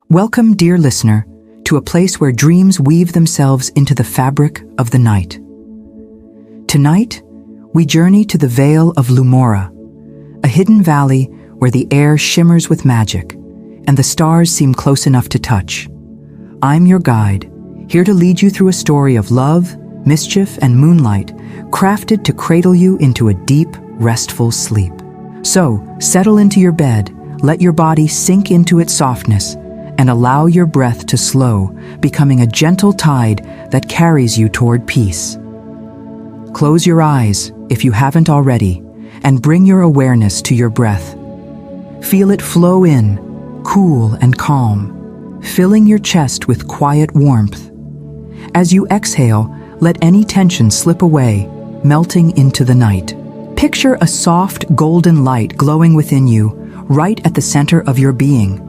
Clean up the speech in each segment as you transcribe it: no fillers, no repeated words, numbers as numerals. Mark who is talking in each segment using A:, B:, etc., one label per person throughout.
A: Welcome, dear listener, to a place where dreams weave themselves into the fabric of the night. Tonight, we journey to the Vale of Lumora, a hidden valley where the air shimmers with magic and the stars seem close enough to touch. I'm your guide, here to lead you through a story of love, mischief, and moonlight, crafted to cradle you into a deep, restful sleep. So, settle into your bed, let your body sink into its softness, and allow your breath to slow, becoming a gentle tide that carries you toward peace. Close your eyes, if you haven't already, and bring your awareness to your breath. Feel it flow in, cool and calm, filling your chest with quiet warmth. As you exhale, let any tension slip away, melting into the night. Picture a soft, golden light glowing within you, right at the center of your being.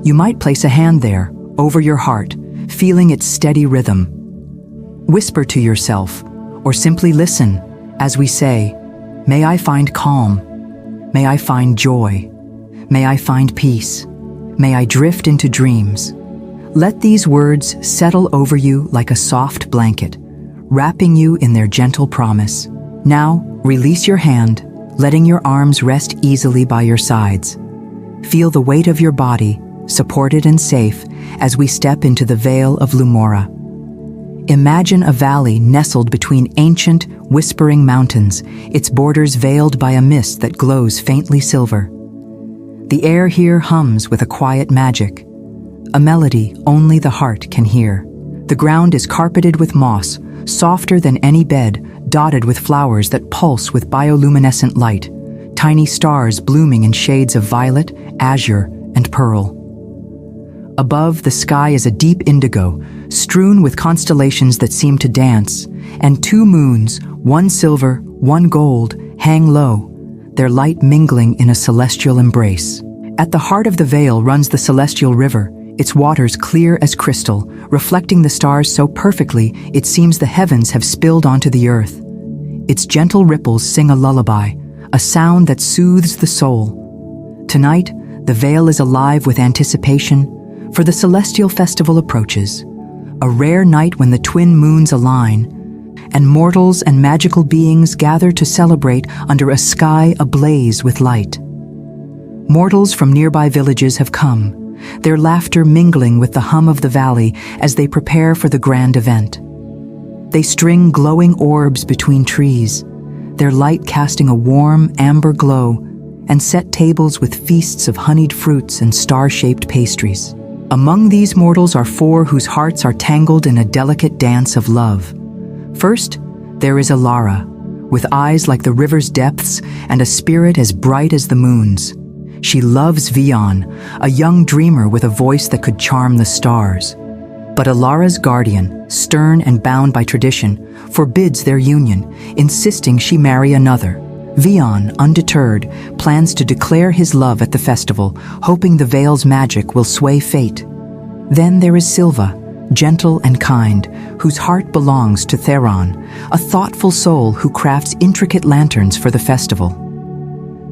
A: You might place a hand there, over your heart, feeling its steady rhythm. Whisper to yourself, or simply listen, as we say, "May I find calm. May I find joy. May I find peace. May I drift into dreams." Let these words settle over you like a soft blanket, wrapping you in their gentle promise. Now, release your hand, letting your arms rest easily by your sides. Feel the weight of your body, supported and safe, as we step into the Vale of Lumora. Imagine a valley nestled between ancient, whispering mountains, its borders veiled by a mist that glows faintly silver. The air here hums with a quiet magic, a melody only the heart can hear. The ground is carpeted with moss, softer than any bed, dotted with flowers that pulse with bioluminescent light, tiny stars blooming in shades of violet, azure, and pearl. Above, the sky is a deep indigo, strewn with constellations that seem to dance, and two moons, one silver, one gold, hang low, their light mingling in a celestial embrace. At the heart of the vale runs the celestial river, its waters clear as crystal, reflecting the stars so perfectly it seems the heavens have spilled onto the earth. Its gentle ripples sing a lullaby, a sound that soothes the soul. Tonight, the vale is alive with anticipation, for the celestial festival approaches, a rare night when the twin moons align, and mortals and magical beings gather to celebrate under a sky ablaze with light. Mortals from nearby villages have come, their laughter mingling with the hum of the valley as they prepare for the grand event. They string glowing orbs between trees, their light casting a warm, amber glow, and set tables with feasts of honeyed fruits and star-shaped pastries. Among these mortals are four whose hearts are tangled in a delicate dance of love. First, there is Elara, with eyes like the river's depths and a spirit as bright as the moon's. She loves Vion, a young dreamer with a voice that could charm the stars. But Elara's guardian, stern and bound by tradition, forbids their union, insisting she marry another. Vion, undeterred, plans to declare his love at the festival, hoping the Vale's magic will sway fate. Then there is Sylva, gentle and kind, whose heart belongs to Theron, a thoughtful soul who crafts intricate lanterns for the festival.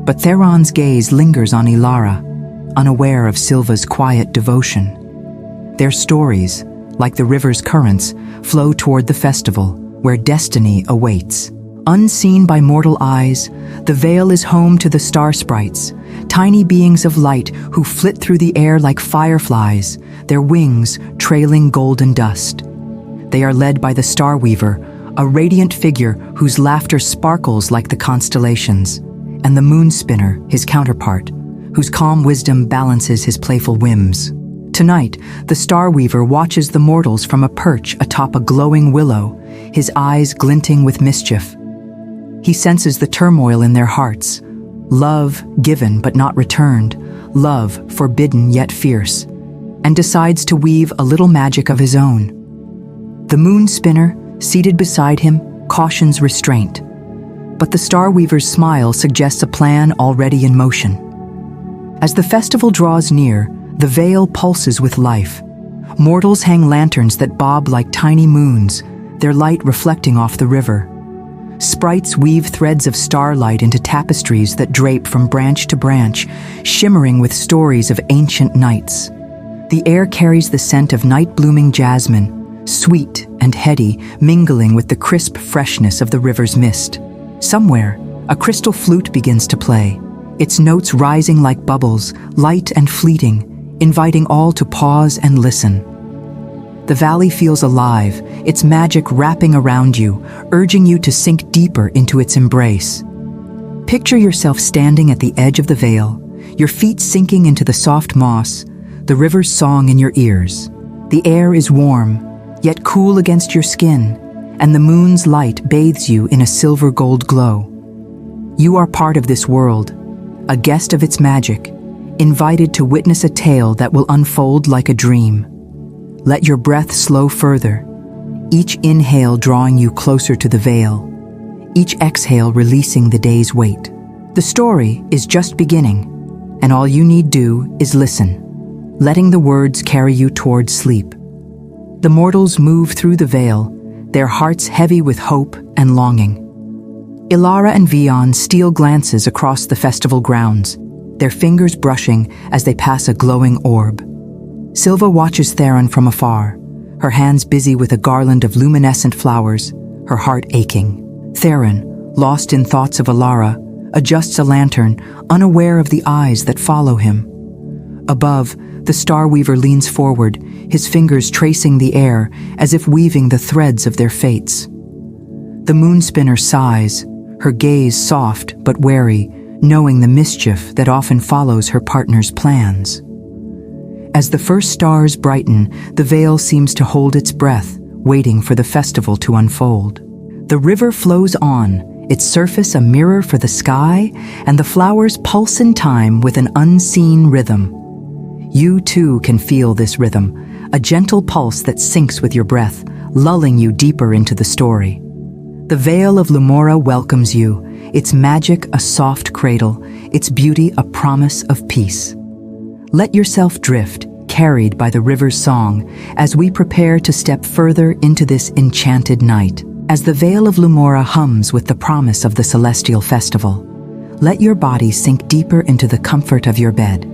A: But Theron's gaze lingers on Elara, unaware of Sylva's quiet devotion. Their stories, like the river's currents, flow toward the festival, where destiny awaits. Unseen by mortal eyes, the Vale is home to the star-sprites, tiny beings of light who flit through the air like fireflies, their wings trailing golden dust. They are led by the Star Weaver, a radiant figure whose laughter sparkles like the constellations, and the Moon Spinner, his counterpart, whose calm wisdom balances his playful whims. Tonight, the Star Weaver watches the mortals from a perch atop a glowing willow, his eyes glinting with mischief. He senses the turmoil in their hearts, love given but not returned, love forbidden yet fierce, and decides to weave a little magic of his own. The Moon Spinner, seated beside him, cautions restraint, but the Star Weaver's smile suggests a plan already in motion. As the festival draws near, the Vale pulses with life. Mortals hang lanterns that bob like tiny moons, their light reflecting off the river. Sprites weave threads of starlight into tapestries that drape from branch to branch, shimmering with stories of ancient nights. The air carries the scent of night-blooming jasmine, sweet and heady, mingling with the crisp freshness of the river's mist. Somewhere, a crystal flute begins to play, its notes rising like bubbles, light and fleeting, inviting all to pause and listen. The valley feels alive, its magic wrapping around you, urging you to sink deeper into its embrace. Picture yourself standing at the edge of the vale, your feet sinking into the soft moss, the river's song in your ears. The air is warm, yet cool against your skin, and the moon's light bathes you in a silver-gold glow. You are part of this world, a guest of its magic, invited to witness a tale that will unfold like a dream. Let your breath slow further, each inhale drawing you closer to the veil, each exhale releasing the day's weight. The story is just beginning, and all you need do is listen, letting the words carry you towards sleep. The mortals move through the veil, their hearts heavy with hope and longing. Elara and Vion steal glances across the festival grounds, their fingers brushing as they pass a glowing orb. Sylva watches Theron from afar, her hands busy with a garland of luminescent flowers, her heart aching. Theron, lost in thoughts of Elara, adjusts a lantern, unaware of the eyes that follow him. Above, the Star Weaver leans forward, his fingers tracing the air as if weaving the threads of their fates. The Moonspinner sighs, her gaze soft but wary, knowing the mischief that often follows her partner's plans. As the first stars brighten, the veil seems to hold its breath, waiting for the festival to unfold. The river flows on, its surface a mirror for the sky, and the flowers pulse in time with an unseen rhythm. You too can feel this rhythm, a gentle pulse that syncs with your breath, lulling you deeper into the story. The Vale of Lumora welcomes you, its magic a soft cradle, its beauty a promise of peace. Let yourself drift, carried by the river's song, as we prepare to step further into this enchanted night. As the Vale of Lumora hums with the promise of the celestial festival, let your body sink deeper into the comfort of your bed.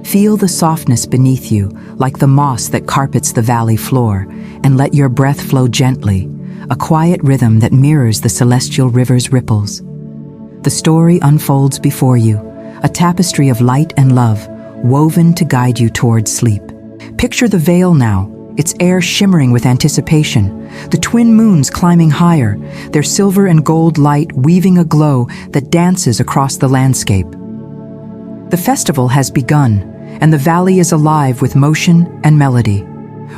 A: Feel the softness beneath you, like the moss that carpets the valley floor, and let your breath flow gently, a quiet rhythm that mirrors the celestial river's ripples. The story unfolds before you, a tapestry of light and love, woven to guide you towards sleep. Picture the vale now, its air shimmering with anticipation, the twin moons climbing higher, their silver and gold light weaving a glow that dances across the landscape. The festival has begun, and the valley is alive with motion and melody.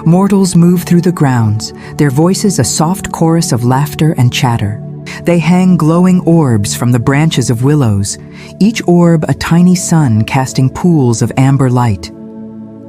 A: Mortals move through the grounds, their voices a soft chorus of laughter and chatter. They hang glowing orbs from the branches of willows, each orb a tiny sun casting pools of amber light.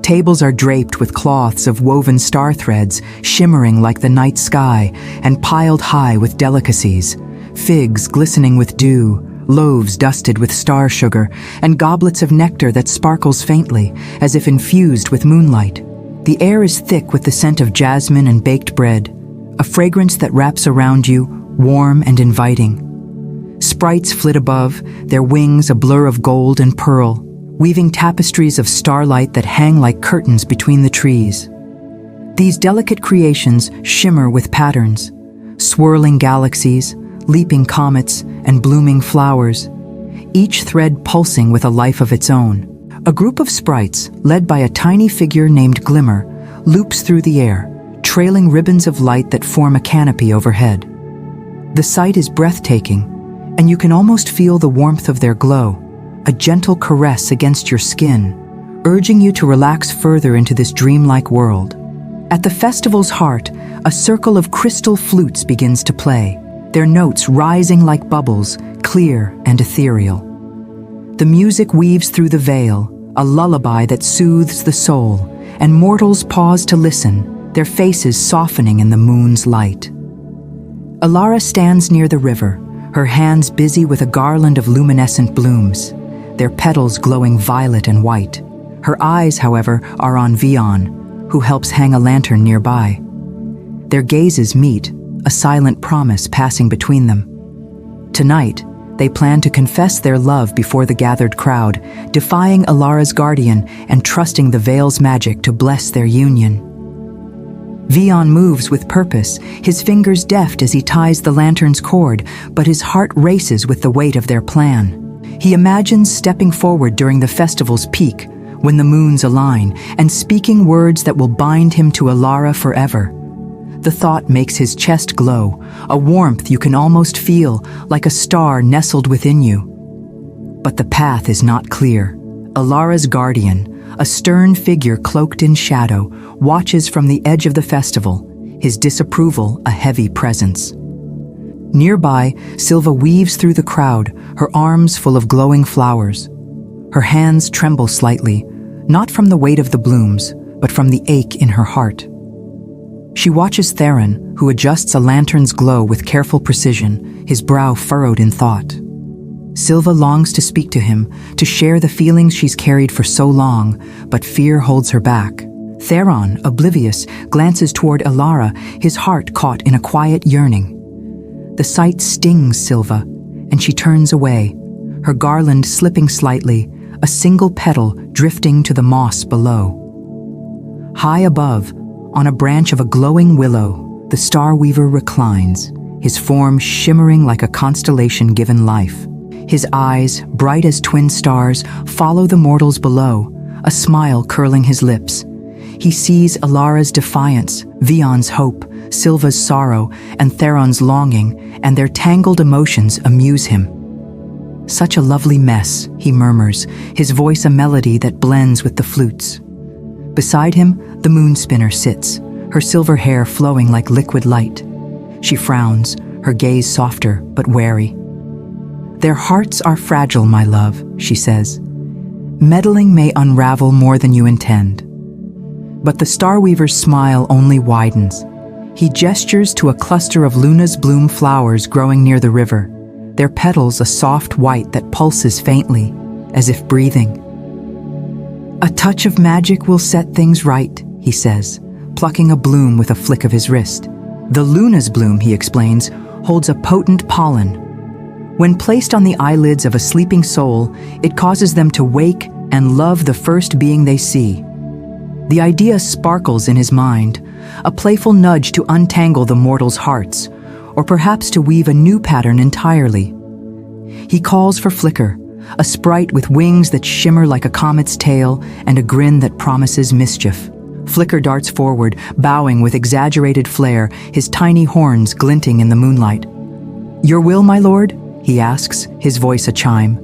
A: Tables are draped with cloths of woven star threads, shimmering like the night sky, and piled high with delicacies. Figs glistening with dew, loaves dusted with star sugar, and goblets of nectar that sparkles faintly, as if infused with moonlight. The air is thick with the scent of jasmine and baked bread, a fragrance that wraps around you, warm and inviting. Sprites flit above, their wings a blur of gold and pearl, weaving tapestries of starlight that hang like curtains between the trees. These delicate creations shimmer with patterns, swirling galaxies, leaping comets, and blooming flowers, each thread pulsing with a life of its own. A group of sprites, led by a tiny figure named Glimmer, loops through the air, trailing ribbons of light that form a canopy overhead. The sight is breathtaking, and you can almost feel the warmth of their glow, a gentle caress against your skin, urging you to relax further into this dreamlike world. At the festival's heart, a circle of crystal flutes begins to play, their notes rising like bubbles, clear and ethereal. The music weaves through the veil, a lullaby that soothes the soul, and mortals pause to listen, their faces softening in the moon's light. Elara stands near the river, her hands busy with a garland of luminescent blooms, their petals glowing violet and white. Her eyes, however, are on Vion, who helps hang a lantern nearby. Their gazes meet, a silent promise passing between them. Tonight, They plan to confess their love before the gathered crowd, defying Elara's guardian and trusting the veil's magic to bless their union. Vion moves with purpose, his fingers deft as he ties the lantern's cord, but his heart races with the weight of their plan. He imagines stepping forward during the festival's peak, when the moons align, and speaking words that will bind him to Elara forever. The thought makes his chest glow, a warmth you can almost feel, like a star nestled within you. But the path is not clear. Elara's guardian, a stern figure cloaked in shadow, watches from the edge of the festival, his disapproval a heavy presence. Nearby, Sylva weaves through the crowd, her arms full of glowing flowers. Her hands tremble slightly, not from the weight of the blooms, but from the ache in her heart. She watches Theron, who adjusts a lantern's glow with careful precision, his brow furrowed in thought. Sylva longs to speak to him, to share the feelings she's carried for so long, but fear holds her back. Theron, oblivious, glances toward Elara, his heart caught in a quiet yearning. The sight stings Sylva, and she turns away, her garland slipping slightly, a single petal drifting to the moss below. High above, on a branch of a glowing willow, the star weaver reclines, his form shimmering like a constellation given life. His eyes, bright as twin stars, follow the mortals below, a smile curling his lips. He sees Elara's defiance, Vion's hope, Sylva's sorrow, and Theron's longing, and their tangled emotions amuse him. "Such a lovely mess," he murmurs, his voice a melody that blends with the flutes. Beside him, the moon spinner sits, her silver hair flowing like liquid light. She frowns, her gaze softer but wary. "Their hearts are fragile, my love," she says. "Meddling may unravel more than you intend." But the Starweaver's smile only widens. He gestures to a cluster of Luna's bloom flowers growing near the river, their petals a soft white that pulses faintly, as if breathing. "A touch of magic will set things right," he says, plucking a bloom with a flick of his wrist. The Luna's bloom, he explains, holds a potent pollen. When placed on the eyelids of a sleeping soul, it causes them to wake and love the first being they see. The idea sparkles in his mind, a playful nudge to untangle the mortal's hearts, or perhaps to weave a new pattern entirely. He calls for Flicker, a sprite with wings that shimmer like a comet's tail and a grin that promises mischief. Flicker darts forward, bowing with exaggerated flair, his tiny horns glinting in the moonlight. "Your will, my lord?" he asks, his voice a chime.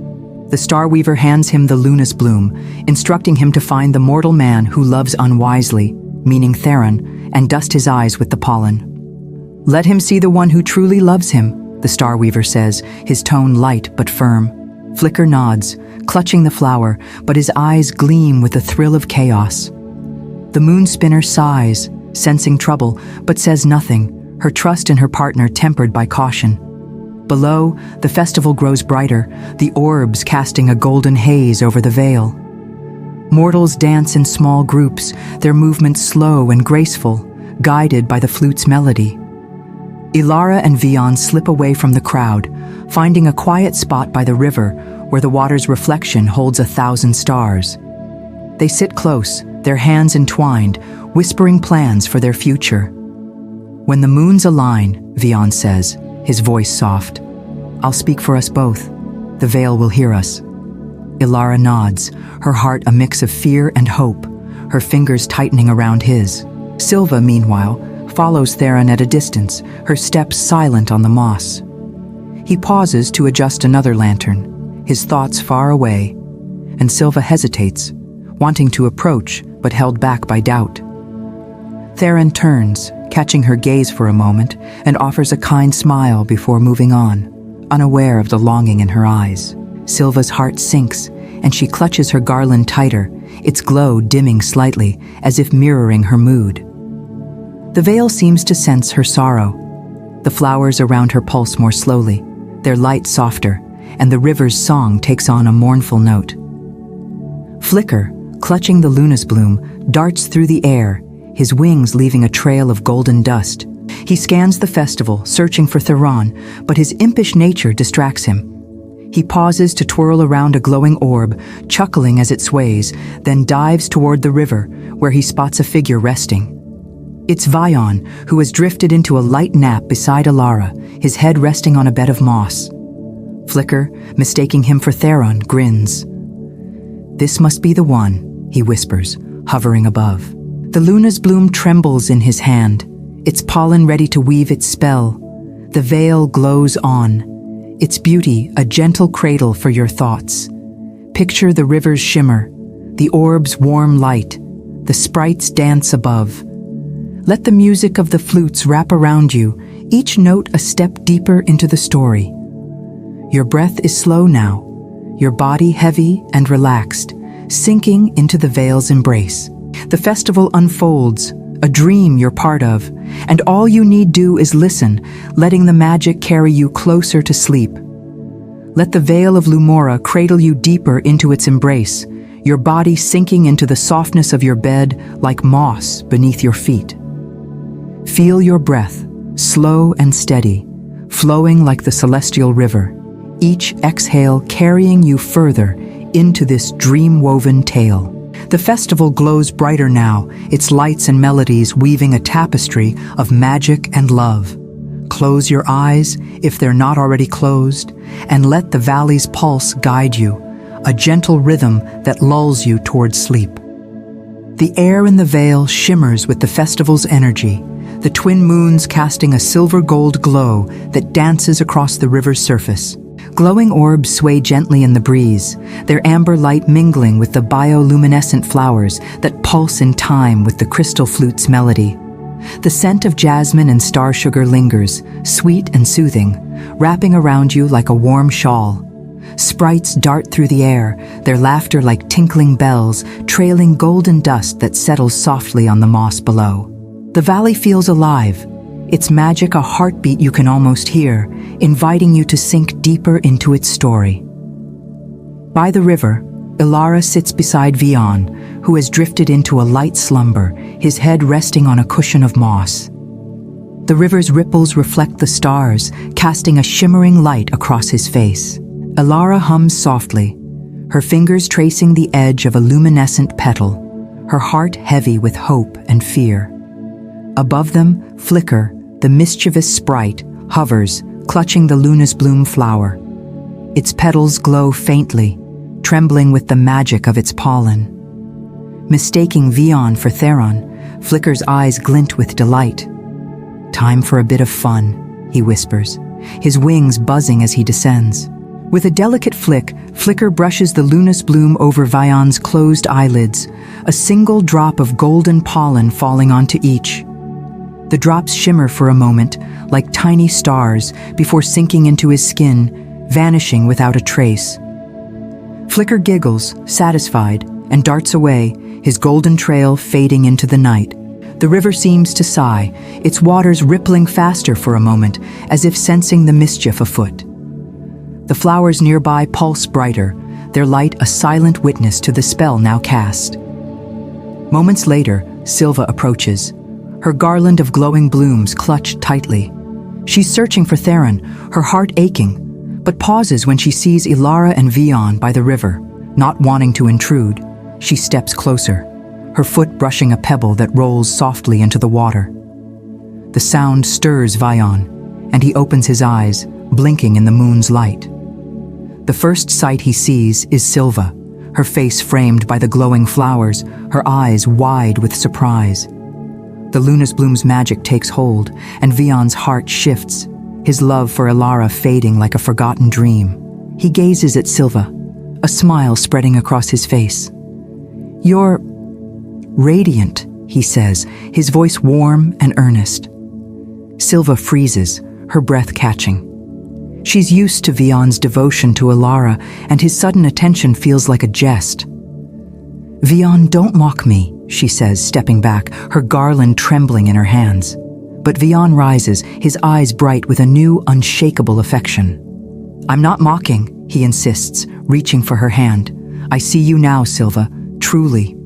A: The Starweaver hands him the Luna's bloom, instructing him to find the mortal man who loves unwisely, meaning Theron, and dust his eyes with the pollen. "Let him see the one who truly loves him," the Starweaver says, his tone light but firm. Flicker nods, clutching the flower, but his eyes gleam with the thrill of chaos. The moon spinner sighs, sensing trouble, but says nothing, her trust in her partner tempered by caution. Below, the festival grows brighter, the orbs casting a golden haze over the veil. Mortals dance in small groups, their movements slow and graceful, guided by the flute's melody. Elara and Vion slip away from the crowd, finding a quiet spot by the river where the water's reflection holds 1,000 stars. They sit close, their hands entwined, whispering plans for their future. "When the moons align," Vion says, his voice soft, "I'll speak for us both. The veil will hear us." Elara nods, her heart a mix of fear and hope, her fingers tightening around his. Sylva, meanwhile, follows Theron at a distance, her steps silent on the moss. He pauses to adjust another lantern, his thoughts far away, and Sylva hesitates, wanting to approach but held back by doubt. Theron turns, catching her gaze for a moment, and offers a kind smile before moving on, unaware of the longing in her eyes. Sylva's heart sinks, and she clutches her garland tighter, its glow dimming slightly, as if mirroring her mood. The veil seems to sense her sorrow. The flowers around her pulse more slowly, their light softer, and the river's song takes on a mournful note. Flicker, clutching the Luna's bloom, darts through the air, his wings leaving a trail of golden dust. He scans the festival, searching for Theron, but his impish nature distracts him. He pauses to twirl around a glowing orb, chuckling as it sways, then dives toward the river, where he spots a figure resting. It's Vion, who has drifted into a light nap beside Elara, his head resting on a bed of moss. Flicker, mistaking him for Theron, grins. "This must be the one," he whispers, hovering above. The luna's bloom trembles in his hand, its pollen ready to weave its spell. The veil glows on, its beauty a gentle cradle for your thoughts. Picture the river's shimmer, the orb's warm light, the sprites dance above. Let the music of the flutes wrap around you, each note a step deeper into the story. Your breath is slow now, your body heavy and relaxed, sinking into the veil's embrace. The festival unfolds, a dream you're part of, and all you need do is listen, letting the magic carry you closer to sleep. Let the Vale of Lumora cradle you deeper into its embrace, your body sinking into the softness of your bed like moss beneath your feet. Feel your breath, slow and steady, flowing like the celestial river, each exhale carrying you further into this dream-woven tale. The festival glows brighter now, its lights and melodies weaving a tapestry of magic and love. Close your eyes, if they're not already closed, and let the valley's pulse guide you, a gentle rhythm that lulls you toward sleep. The air in the vale shimmers with the festival's energy, the twin moons casting a silver-gold glow that dances across the river's surface. Glowing orbs sway gently in the breeze, their amber light mingling with the bioluminescent flowers that pulse in time with the crystal flute's melody. The scent of jasmine and star sugar lingers, sweet and soothing, wrapping around you like a warm shawl. Sprites dart through the air, their laughter like tinkling bells, trailing golden dust that settles softly on the moss below. The valley feels alive, its magic a heartbeat you can almost hear, inviting you to sink deeper into its story. By the river, Elara sits beside Vion, who has drifted into a light slumber, his head resting on a cushion of moss. The river's ripples reflect the stars, casting a shimmering light across his face. Elara hums softly, her fingers tracing the edge of a luminescent petal, her heart heavy with hope and fear. Above them, Flicker, the mischievous sprite, hovers, clutching the luna's bloom flower. Its petals glow faintly, trembling with the magic of its pollen. Mistaking Vion for Theron, Flicker's eyes glint with delight. "Time for a bit of fun," he whispers, his wings buzzing as he descends. With a delicate flick, Flicker brushes the luna's bloom over Vion's closed eyelids, a single drop of golden pollen falling onto each. The drops shimmer for a moment, like tiny stars, before sinking into his skin, vanishing without a trace. Flicker giggles, satisfied, and darts away, his golden trail fading into the night. The river seems to sigh, its waters rippling faster for a moment, as if sensing the mischief afoot. The flowers nearby pulse brighter, their light a silent witness to the spell now cast. Moments later, Sylva approaches, her garland of glowing blooms clutched tightly. She's searching for Theron, her heart aching, but pauses when she sees Elara and Vion by the river. Not wanting to intrude, she steps closer, her foot brushing a pebble that rolls softly into the water. The sound stirs Vion, and he opens his eyes, blinking in the moon's light. The first sight he sees is Sylva, her face framed by the glowing flowers, her eyes wide with surprise. The luna's bloom's magic takes hold, and Vion's heart shifts, his love for Elara fading like a forgotten dream. He gazes at Sylva, a smile spreading across his face. "You're radiant," he says, his voice warm and earnest. Sylva freezes, her breath catching. She's used to Vion's devotion to Elara, and his sudden attention feels like a jest. "Vion, don't mock me," she says, stepping back, her garland trembling in her hands. But Vion rises, his eyes bright with a new, unshakable affection. "I'm not mocking," he insists, reaching for her hand. "I see you now, Sylva, truly."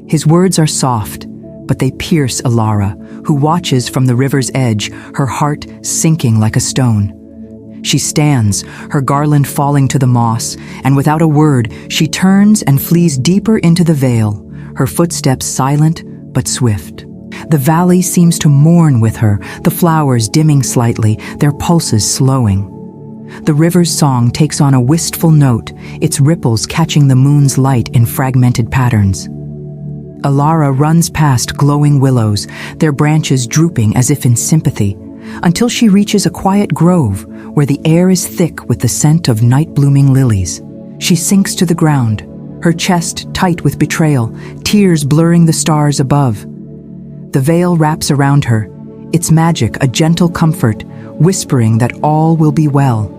A: His words are soft, but they pierce Elara, who watches from the river's edge, her heart sinking like a stone. She stands, her garland falling to the moss, and without a word, she turns and flees deeper into the vale, her footsteps silent but swift. The valley seems to mourn with her, the flowers dimming slightly, their pulses slowing. The river's song takes on a wistful note, its ripples catching the moon's light in fragmented patterns. Elara runs past glowing willows, their branches drooping as if in sympathy, until she reaches a quiet grove where the air is thick with the scent of night-blooming lilies. She sinks to the ground, her chest tight with betrayal, tears blurring the stars above. The veil wraps around her, its magic a gentle comfort, whispering that all will be well.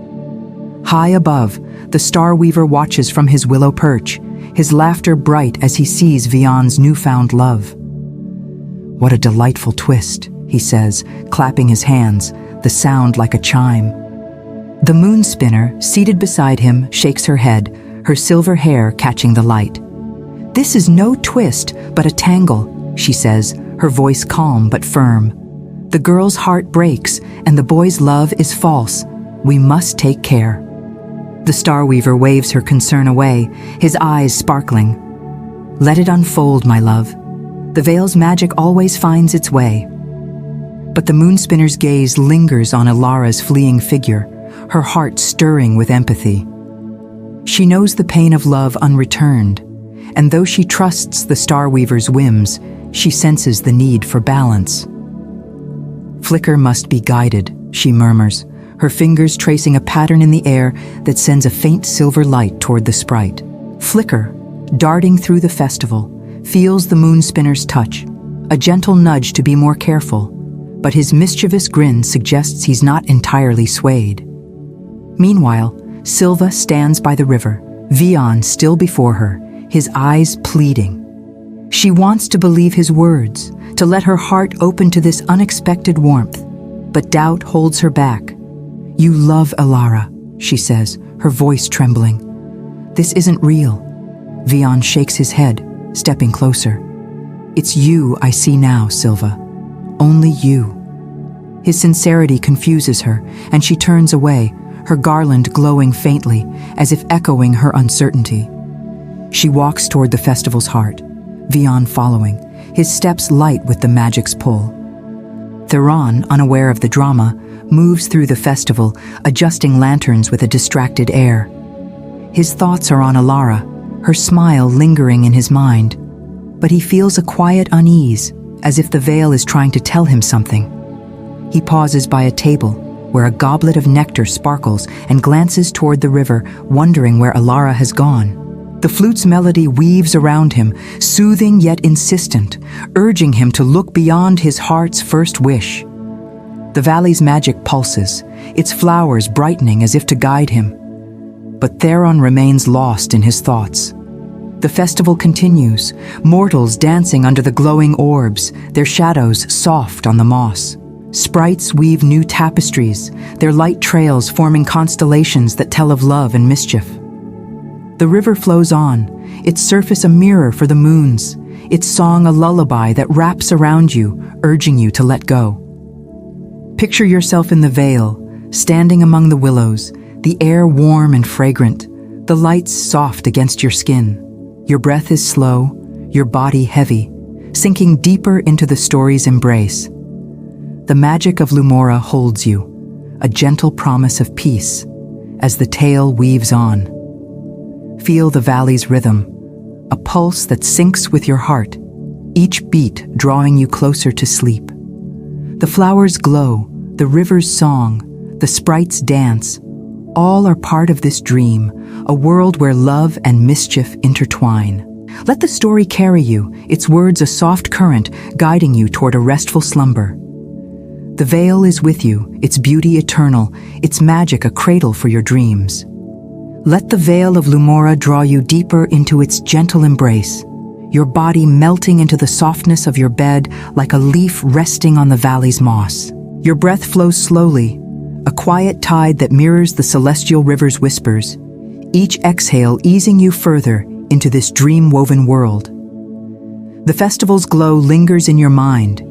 A: High above, the Star Weaver watches from his willow perch, his laughter bright as he sees Vion's newfound love. "What a delightful twist," he says, clapping his hands, the sound like a chime. The moon spinner, seated beside him, shakes her head, her silver hair catching the light. "This is no twist, but a tangle," she says, her voice calm but firm. "The girl's heart breaks, and the boy's love is false. We must take care." The Star Weaver waves her concern away, his eyes sparkling. "Let it unfold, my love. The veil's magic always finds its way." But the moonspinner's gaze lingers on Elara's fleeing figure, her heart stirring with empathy. She knows the pain of love unreturned, and though she trusts the Star Weaver's whims, she senses the need for balance. "Flicker must be guided," she murmurs, her fingers tracing a pattern in the air that sends a faint silver light toward the sprite. Flicker, darting through the festival, feels the moonspinner's touch, a gentle nudge to be more careful, but his mischievous grin suggests he's not entirely swayed. Meanwhile, Sylva stands by the river, Vion still before her, his eyes pleading. She wants to believe his words, to let her heart open to this unexpected warmth, but doubt holds her back. "You love Elara," she says, her voice trembling. "This isn't real." Vion shakes his head, stepping closer. "It's you I see now, Sylva. Only you." His sincerity confuses her, and she turns away, her garland glowing faintly, as if echoing her uncertainty. She walks toward the festival's heart, Vion following, his steps light with the magic's pull. Theron, unaware of the drama, moves through the festival, adjusting lanterns with a distracted air. His thoughts are on Elara, her smile lingering in his mind, but he feels a quiet unease, as if the veil is trying to tell him something. He pauses by a table, where a goblet of nectar sparkles, and glances toward the river, wondering where Elara has gone. The flute's melody weaves around him, soothing yet insistent, urging him to look beyond his heart's first wish. The valley's magic pulses, its flowers brightening as if to guide him. But Theron remains lost in his thoughts. The festival continues, mortals dancing under the glowing orbs, their shadows soft on the moss. Sprites weave new tapestries, their light trails forming constellations that tell of love and mischief. The river flows on, its surface a mirror for the moons, its song a lullaby that wraps around you, urging you to let go. Picture yourself in the vale, standing among the willows, the air warm and fragrant, the lights soft against your skin. Your breath is slow, your body heavy, sinking deeper into the story's embrace. The magic of Lumora holds you, a gentle promise of peace, as the tale weaves on. Feel the valley's rhythm, a pulse that syncs with your heart, each beat drawing you closer to sleep. The flowers glow, the river's song, the sprites dance, all are part of this dream, a world where love and mischief intertwine. Let the story carry you, its words a soft current guiding you toward a restful slumber. The veil is with you, its beauty eternal, its magic a cradle for your dreams. Let the veil of Lumora draw you deeper into its gentle embrace, your body melting into the softness of your bed like a leaf resting on the valley's moss. Your breath flows slowly, a quiet tide that mirrors the celestial river's whispers, each exhale easing you further into this dream-woven world. The festival's glow lingers in your mind,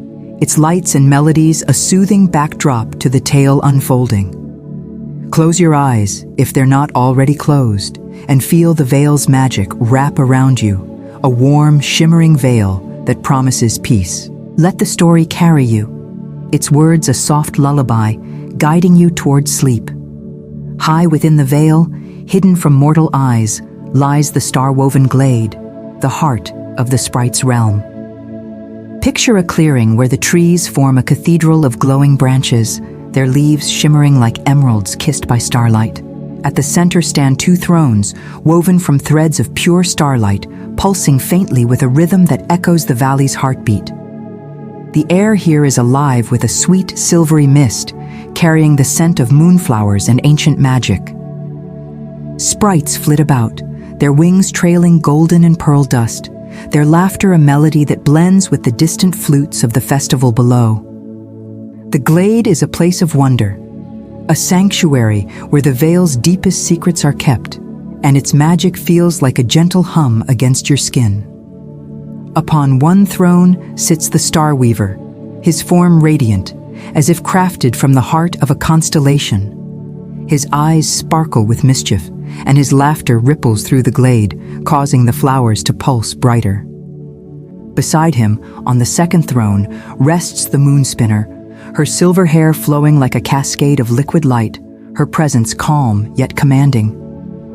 A: its lights and melodies a soothing backdrop to the tale unfolding. Close your eyes, if they're not already closed, and feel the veil's magic wrap around you, a warm, shimmering veil that promises peace. Let the story carry you, its words a soft lullaby, guiding you towards sleep. High within the veil, hidden from mortal eyes, lies the star-woven glade, the heart of the sprite's realm. Picture a clearing where the trees form a cathedral of glowing branches, their leaves shimmering like emeralds kissed by starlight. At the center stand two thrones, woven from threads of pure starlight, pulsing faintly with a rhythm that echoes the valley's heartbeat. The air here is alive with a sweet, silvery mist, carrying the scent of moonflowers and ancient magic. Sprites flit about, their wings trailing golden and pearl dust, their laughter a melody that blends with the distant flutes of the festival below. The glade is a place of wonder, a sanctuary where the veil's deepest secrets are kept, and its magic feels like a gentle hum against your skin. Upon one throne sits the Star Weaver, his form radiant, as if crafted from the heart of a constellation. His eyes sparkle with mischief, and his laughter ripples through the glade, causing the flowers to pulse brighter. Beside him, on the second throne, rests the moon spinner, her silver hair flowing like a cascade of liquid light, her presence calm yet commanding.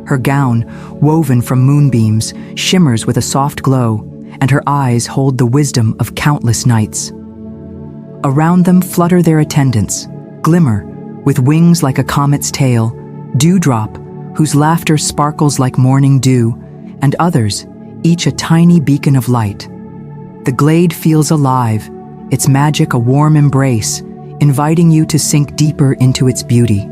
A: Her gown, woven from moonbeams, shimmers with a soft glow, and her eyes hold the wisdom of countless nights. Around them flutter their attendants, Glimmer, with wings like a comet's tail, Dewdrop, whose laughter sparkles like morning dew, and others, each a tiny beacon of light. The glade feels alive, its magic a warm embrace, inviting you to sink deeper into its beauty.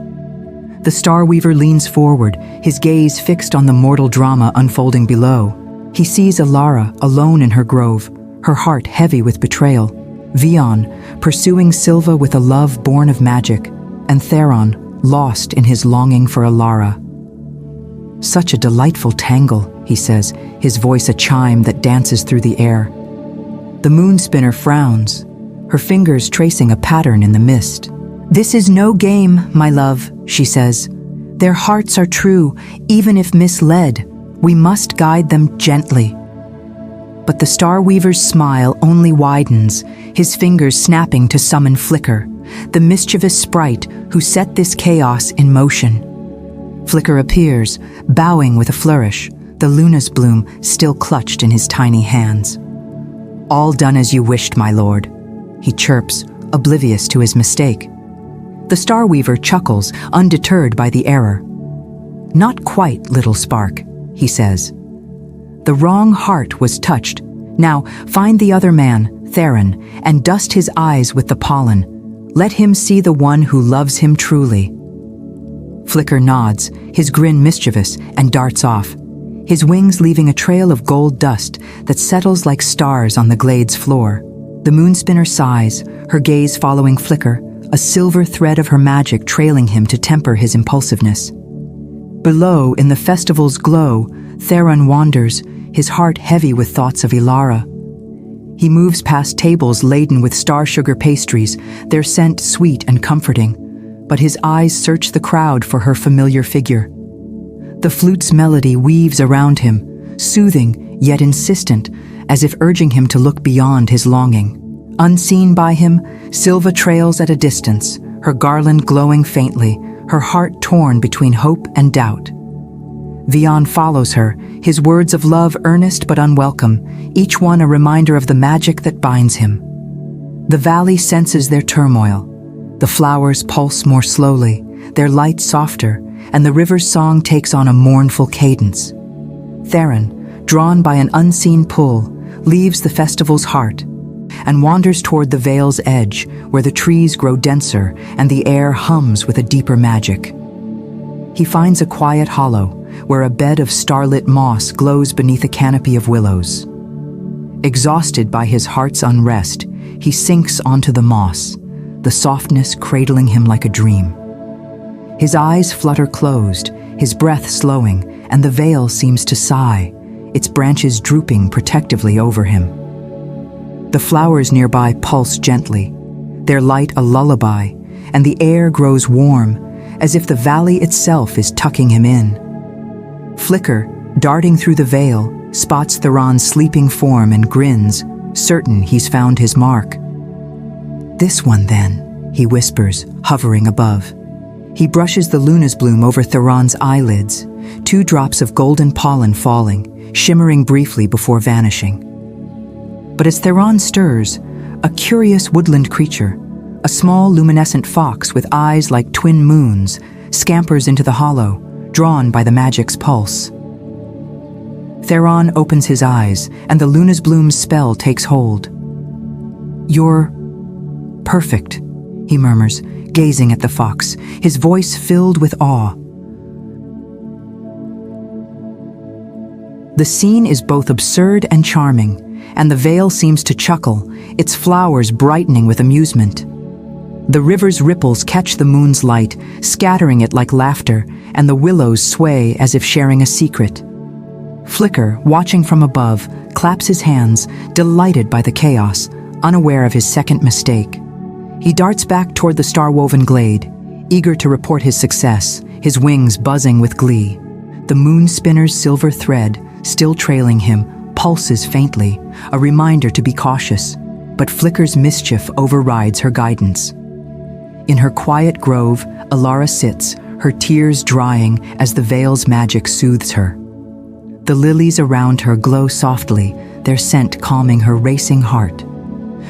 A: The Star Weaver leans forward, his gaze fixed on the mortal drama unfolding below. He sees Elara alone in her grove, her heart heavy with betrayal, Vion pursuing Sylva with a love born of magic, and Theron lost in his longing for Elara. Such a delightful tangle, he says, his voice a chime that dances through the air. The moon spinner frowns, her fingers tracing a pattern in the mist. This is no game, my love, she says. Their hearts are true, even if misled. We must guide them gently. But the Star Weaver's smile only widens, his fingers snapping to summon Flicker, the mischievous sprite who set this chaos in motion. Flicker appears, bowing with a flourish, the Luna's bloom still clutched in his tiny hands. All done as you wished, my lord, he chirps, oblivious to his mistake. The Star Weaver chuckles, undeterred by the error. Not quite, little spark, he says. The wrong heart was touched. Now find the other man, Theron, and dust his eyes with the pollen. Let him see the one who loves him truly. Flicker nods, his grin mischievous, and darts off, his wings leaving a trail of gold dust that settles like stars on the glade's floor. The moon spinner sighs, her gaze following Flicker, a silver thread of her magic trailing him to temper his impulsiveness. Below, in the festival's glow, Theron wanders, his heart heavy with thoughts of Elara. He moves past tables laden with star sugar pastries, their scent sweet and comforting, but his eyes search the crowd for her familiar figure. The flute's melody weaves around him, soothing yet insistent, as if urging him to look beyond his longing. Unseen by him, Sylva trails at a distance, her garland glowing faintly, her heart torn between hope and doubt. Vion follows her, his words of love earnest but unwelcome, each one a reminder of the magic that binds him. The valley senses their turmoil. The flowers pulse more slowly, their light softer, and the river's song takes on a mournful cadence. Theron, drawn by an unseen pull, leaves the festival's heart and wanders toward the vale's edge, where the trees grow denser and the air hums with a deeper magic. He finds a quiet hollow, where a bed of starlit moss glows beneath a canopy of willows. Exhausted by his heart's unrest, he sinks onto the moss, the softness cradling him like a dream. His eyes flutter closed, his breath slowing, and the veil seems to sigh, its branches drooping protectively over him. The flowers nearby pulse gently, their light a lullaby, and the air grows warm, as if the valley itself is tucking him in. Flicker, darting through the veil, spots Theron's sleeping form and grins, certain he's found his mark. "This one, then," he whispers, hovering above. He brushes the luna's bloom over Theron's eyelids, 2 drops of golden pollen falling, shimmering briefly before vanishing. But as Theron stirs, a curious woodland creature, a small luminescent fox with eyes like twin moons, scampers into the hollow, drawn by the magic's pulse. Theron opens his eyes, and the luna's bloom's spell takes hold. "You're perfect," he murmurs, gazing at the fox, his voice filled with awe. The scene is both absurd and charming, and the vale seems to chuckle, its flowers brightening with amusement. The river's ripples catch the moon's light, scattering it like laughter, and the willows sway as if sharing a secret. Flicker, watching from above, claps his hands, delighted by the chaos, unaware of his second mistake. He darts back toward the star-woven glade, eager to report his success, his wings buzzing with glee. The moon spinner's silver thread, still trailing him, pulses faintly, a reminder to be cautious, but Flicker's mischief overrides her guidance. In her quiet grove, Elara sits, her tears drying as the vale's magic soothes her. The lilies around her glow softly, their scent calming her racing heart.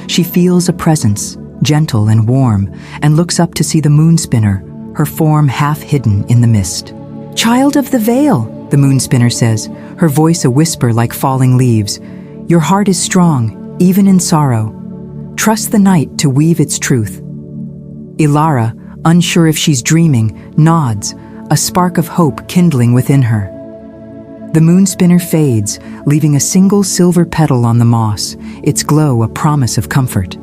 A: She feels a presence, gentle and warm, and looks up to see the moon spinner, her form half hidden in the mist. "Child of the Vale," the moon spinner says, her voice a whisper like falling leaves. "Your heart is strong, even in sorrow. Trust the night to weave its truth." Elara, unsure if she's dreaming, nods, a spark of hope kindling within her. The moon spinner fades, leaving a single silver petal on the moss, its glow a promise of comfort.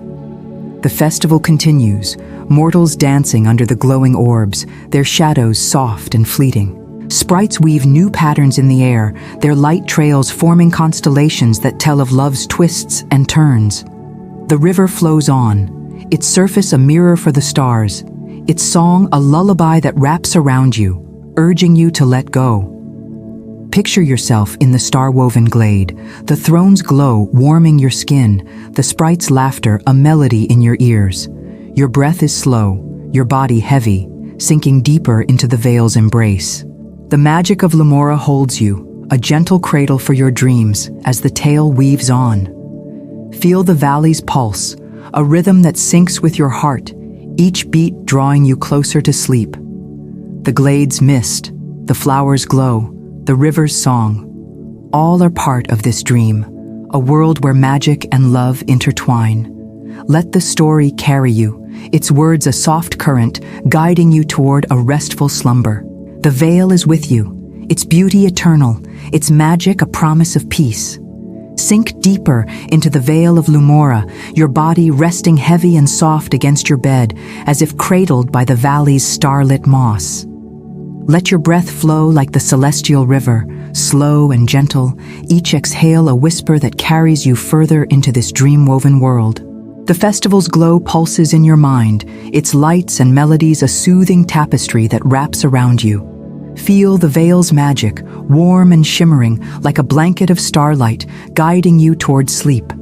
A: The festival continues, mortals dancing under the glowing orbs, their shadows soft and fleeting. Sprites weave new patterns in the air, their light trails forming constellations that tell of love's twists and turns. The river flows on, its surface a mirror for the stars, its song a lullaby that wraps around you, urging you to let go. Picture yourself in the star-woven glade, the throne's glow warming your skin, the sprite's laughter a melody in your ears. Your breath is slow, your body heavy, sinking deeper into the vale's embrace. The magic of Lumora holds you, a gentle cradle for your dreams as the tale weaves on. Feel the valley's pulse, a rhythm that syncs with your heart, each beat drawing you closer to sleep. The glade's mist, the flower's glow, the river's song, all are part of this dream, a world where magic and love intertwine. Let the story carry you, its words a soft current, guiding you toward a restful slumber. The Vale is with you, its beauty eternal, its magic a promise of peace. Sink deeper into the Vale of Lumora, your body resting heavy and soft against your bed, as if cradled by the valley's starlit moss. Let your breath flow like the celestial river, slow and gentle, each exhale a whisper that carries you further into this dream-woven world. The festival's glow pulses in your mind, its lights and melodies a soothing tapestry that wraps around you. Feel the Vale's magic, warm and shimmering like a blanket of starlight, guiding you toward sleep.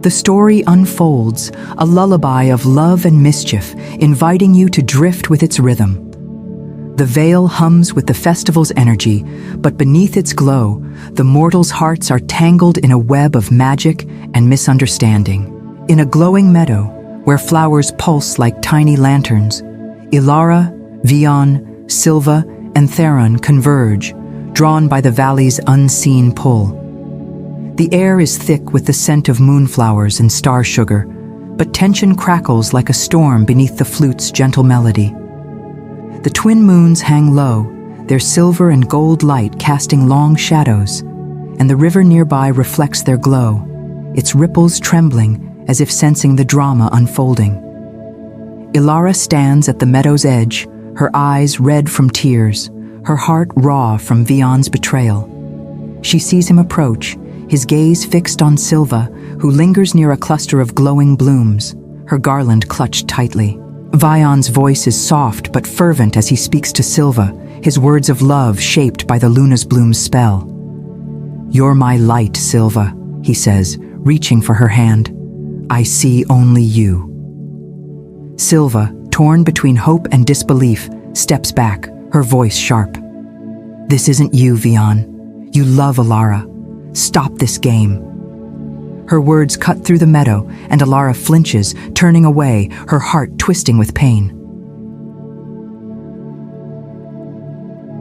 A: The story unfolds, a lullaby of love and mischief, inviting you to drift with its rhythm. The Vale hums with the festival's energy, but beneath its glow, the mortals' hearts are tangled in a web of magic and misunderstanding. In a glowing meadow, where flowers pulse like tiny lanterns, Elara, Vion, Sylva, and Theron converge, drawn by the valley's unseen pull. The air is thick with the scent of moonflowers and star sugar, but tension crackles like a storm beneath the flute's gentle melody. The twin moons hang low, their silver and gold light casting long shadows, and the river nearby reflects their glow, its ripples trembling as if sensing the drama unfolding. Elara stands at the meadow's edge, her eyes red from tears, her heart raw from Vion's betrayal. She sees him approach, his gaze fixed on Sylva, who lingers near a cluster of glowing blooms, her garland clutched tightly. Vion's voice is soft but fervent as he speaks to Sylva, his words of love shaped by the Luna's Bloom's spell. "You're my light, Sylva," he says, reaching for her hand. "I see only you." Sylva, torn between hope and disbelief, steps back, her voice sharp. "This isn't you, Vion. You love Elara. Stop this game." Her words cut through the meadow, and Elara flinches, turning away, her heart twisting with pain.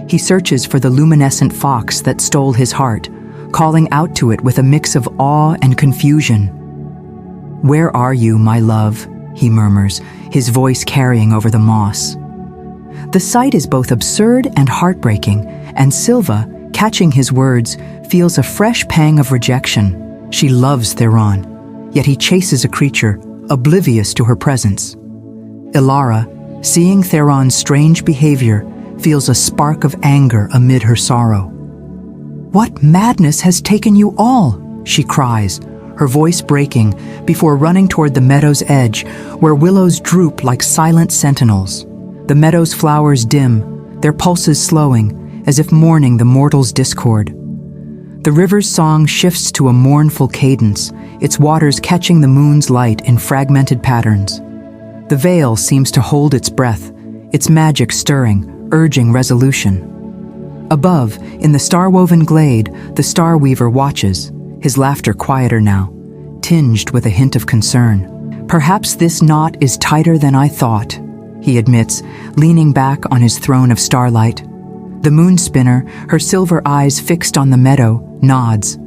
A: He searches for the luminescent fox that stole his heart, calling out to it with a mix of awe and confusion. "Where are you, my love?" he murmurs, his voice carrying over the moss. The sight is both absurd and heartbreaking, and Sylva, catching his words, feels a fresh pang of rejection. She loves Theron, yet he chases a creature, oblivious to her presence. Elara, seeing Theron's strange behavior, feels a spark of anger amid her sorrow. "What madness has taken you all?" she cries, her voice breaking before running toward the meadow's edge, where willows droop like silent sentinels. The meadow's flowers dim, their pulses slowing, as if mourning the mortal's discord. The river's song shifts to a mournful cadence, its waters catching the moon's light in fragmented patterns. The veil seems to hold its breath, its magic stirring, urging resolution. Above, in the star-woven glade, the Star Weaver watches, his laughter quieter now, tinged with a hint of concern. "Perhaps this knot is tighter than I thought," he admits, leaning back on his throne of starlight. The moon spinner, her silver eyes fixed on the meadow, nods.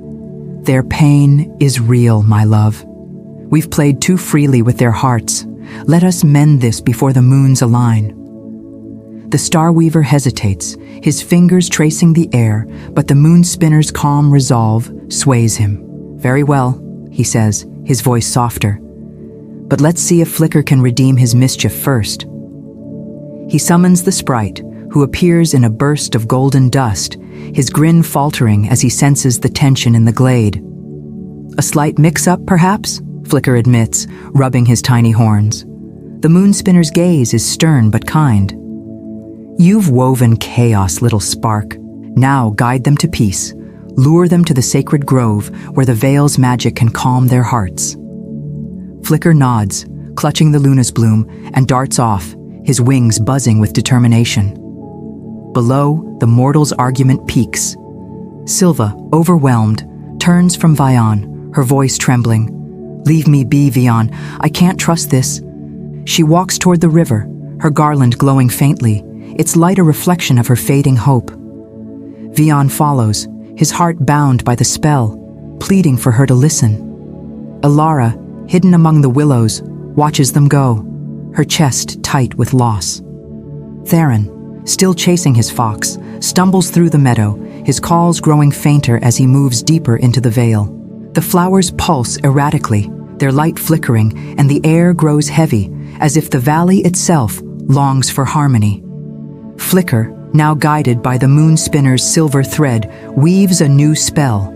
A: "Their pain is real, my love. We've played too freely with their hearts. Let us mend this before the moons align." The Star Weaver hesitates, his fingers tracing the air, but the moon spinner's calm resolve sways him. "Very well," he says, his voice softer. "But let's see if Flicker can redeem his mischief first." He summons the sprite, who appears in a burst of golden dust, his grin faltering as he senses the tension in the glade. "A slight mix-up, perhaps?" Flicker admits, rubbing his tiny horns. The moon spinner's gaze is stern but kind. "You've woven chaos, little spark. Now guide them to peace. Lure them to the sacred grove where the veil's magic can calm their hearts." Flicker nods, clutching the Luna's Bloom, and darts off, his wings buzzing with determination. Below, the mortal's argument peaks. Sylva, overwhelmed, turns from Vion, her voice trembling. "Leave me be, Vion. I can't trust this." She walks toward the river, her garland glowing faintly, its light a reflection of her fading hope. Vion follows, his heart bound by the spell, pleading for her to listen. Elara, hidden among the willows, watches them go, her chest tight with loss. Theron, still chasing his fox, stumbles through the meadow, his calls growing fainter as he moves deeper into the veil. The flowers pulse erratically, their light flickering, and the air grows heavy, as if the valley itself longs for harmony. Flicker, now guided by the moon spinner's silver thread, weaves a new spell.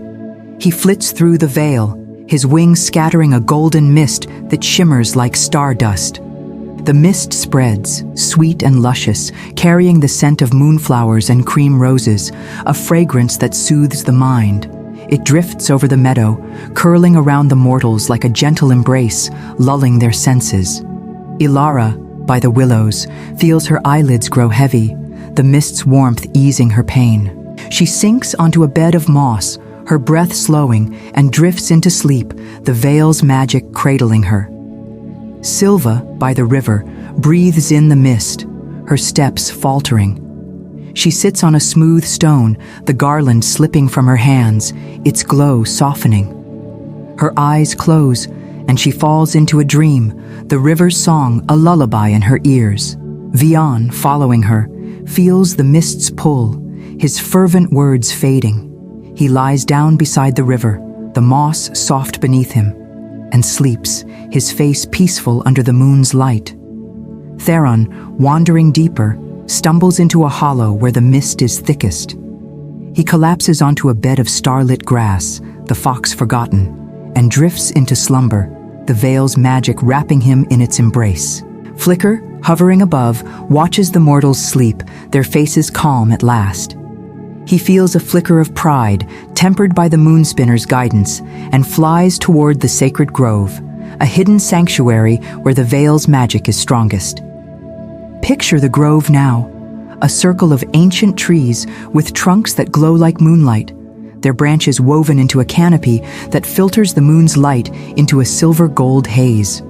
A: He flits through the veil, his wings scattering a golden mist that shimmers like stardust. The mist spreads, sweet and luscious, carrying the scent of moonflowers and cream roses, a fragrance that soothes the mind. It drifts over the meadow, curling around the mortals like a gentle embrace, lulling their senses. Elara, by the willows, feels her eyelids grow heavy, the mist's warmth easing her pain. She sinks onto a bed of moss, her breath slowing, and drifts into sleep, the veil's magic cradling her. Sylva, by the river, breathes in the mist, her steps faltering. She sits on a smooth stone, the garland slipping from her hands, its glow softening. Her eyes close, and she falls into a dream, the river's song a lullaby in her ears. Vion, following her, feels the mist's pull, his fervent words fading. He lies down beside the river, the moss soft beneath him, and sleeps, his face peaceful under the moon's light. Theron, wandering deeper, stumbles into a hollow where the mist is thickest. He collapses onto a bed of starlit grass, the fox forgotten, and drifts into slumber, the veil's magic wrapping him in its embrace. Flicker, hovering above, watches the mortals sleep, their faces calm at last. He feels a flicker of pride, tempered by the moonspinner's guidance, and flies toward the sacred grove, a hidden sanctuary where the Vale's magic is strongest. Picture the grove now, a circle of ancient trees with trunks that glow like moonlight, their branches woven into a canopy that filters the moon's light into a silver-gold haze.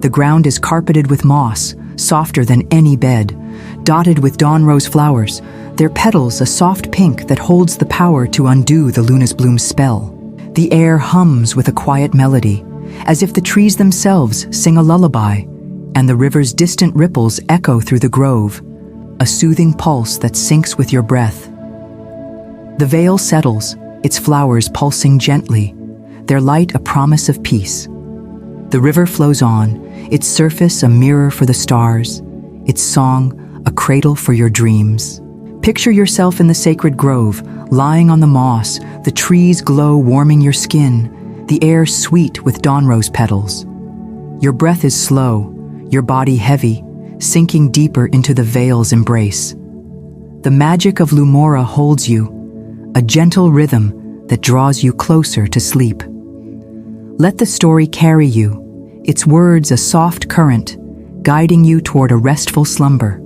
A: The ground is carpeted with moss, softer than any bed, dotted with dawn rose flowers, their petals a soft pink that holds the power to undo the Lunas Bloom's spell. The air hums with a quiet melody, as if the trees themselves sing a lullaby, and the river's distant ripples echo through the grove, a soothing pulse that syncs with your breath. The Vale settles, its flowers pulsing gently, their light a promise of peace. The river flows on, its surface a mirror for the stars, its song a cradle for your dreams. Picture yourself in the sacred grove, lying on the moss, the trees glow warming your skin, the air sweet with dawn rose petals. Your breath is slow, your body heavy, sinking deeper into the Vale's embrace. The magic of Lumora holds you, a gentle rhythm that draws you closer to sleep. Let the story carry you, its words a soft current, guiding you toward a restful slumber.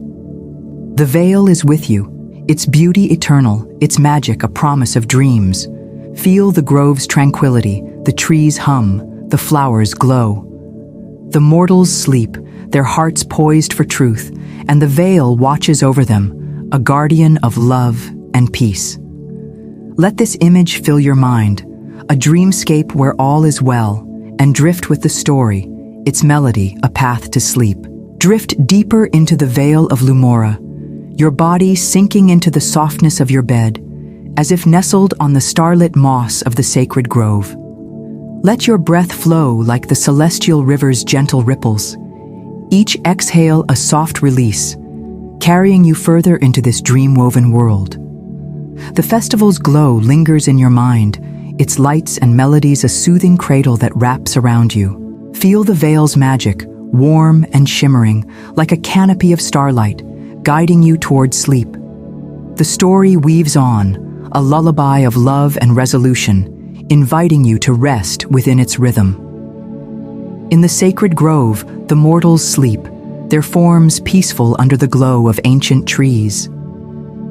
A: The Vale is with you, its beauty eternal, its magic a promise of dreams. Feel the grove's tranquility, the trees hum, the flowers glow. The mortals sleep, their hearts poised for truth, and the Vale watches over them, a guardian of love and peace. Let this image fill your mind, a dreamscape where all is well, and drift with the story, its melody a path to sleep. Drift deeper into the Vale of Lumora, your body sinking into the softness of your bed, as if nestled on the starlit moss of the sacred grove. Let your breath flow like the celestial river's gentle ripples, each exhale a soft release, carrying you further into this dream-woven world. The festival's glow lingers in your mind, its lights and melodies a soothing cradle that wraps around you. Feel the Vale's magic, warm and shimmering, like a canopy of starlight, guiding you toward sleep. The story weaves on, a lullaby of love and resolution, inviting you to rest within its rhythm. In the sacred grove, the mortals sleep, their forms peaceful under the glow of ancient trees.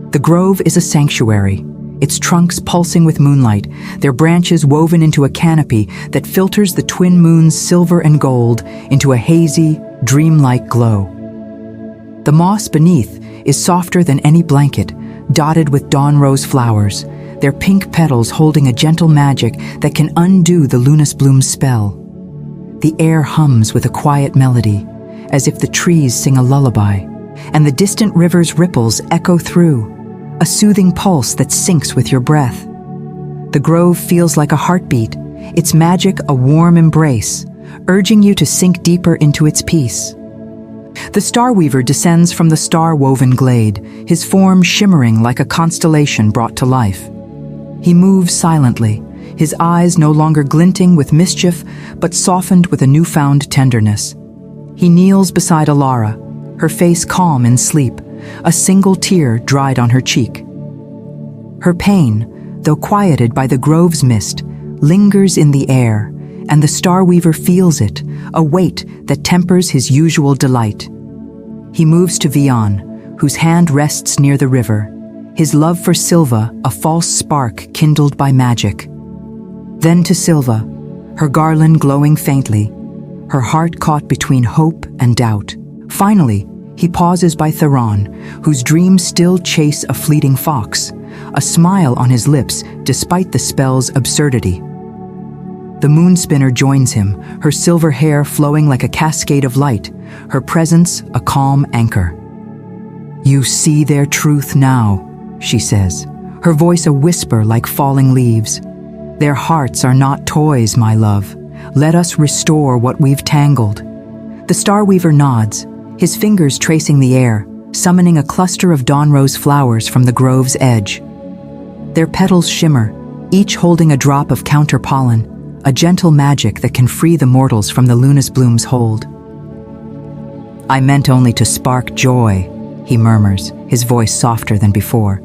A: The grove is a sanctuary, its trunks pulsing with moonlight, their branches woven into a canopy that filters the twin moons silver and gold into a hazy, dreamlike glow. The moss beneath is softer than any blanket, dotted with dawn rose flowers, their pink petals holding a gentle magic that can undo the Lunas Bloom's spell. The air hums with a quiet melody, as if the trees sing a lullaby, and the distant river's ripples echo through, a soothing pulse that syncs with your breath. The grove feels like a heartbeat, its magic a warm embrace, urging you to sink deeper into its peace. The Starweaver descends from the star-woven glade, his form shimmering like a constellation brought to life. He moves silently, his eyes no longer glinting with mischief, but softened with a newfound tenderness. He kneels beside Elara, her face calm in sleep, a single tear dried on her cheek. Her pain, though quieted by the grove's mist, lingers in the air, and the Starweaver feels it, a weight that tempers his usual delight. He moves to Vion, whose hand rests near the river, his love for Sylva a false spark kindled by magic. Then to Sylva, her garland glowing faintly, her heart caught between hope and doubt. Finally, he pauses by Theron, whose dreams still chase a fleeting fox, a smile on his lips despite the spell's absurdity. The moonspinner joins him, her silver hair flowing like a cascade of light, her presence a calm anchor. "You see their truth now," she says, her voice a whisper like falling leaves. "Their hearts are not toys, my love. Let us restore what we've tangled." The Starweaver nods, his fingers tracing the air, summoning a cluster of dawn rose flowers from the grove's edge. Their petals shimmer, each holding a drop of counter pollen, a gentle magic that can free the mortals from the Lunas Bloom's hold. "I meant only to spark joy," he murmurs, his voice softer than before.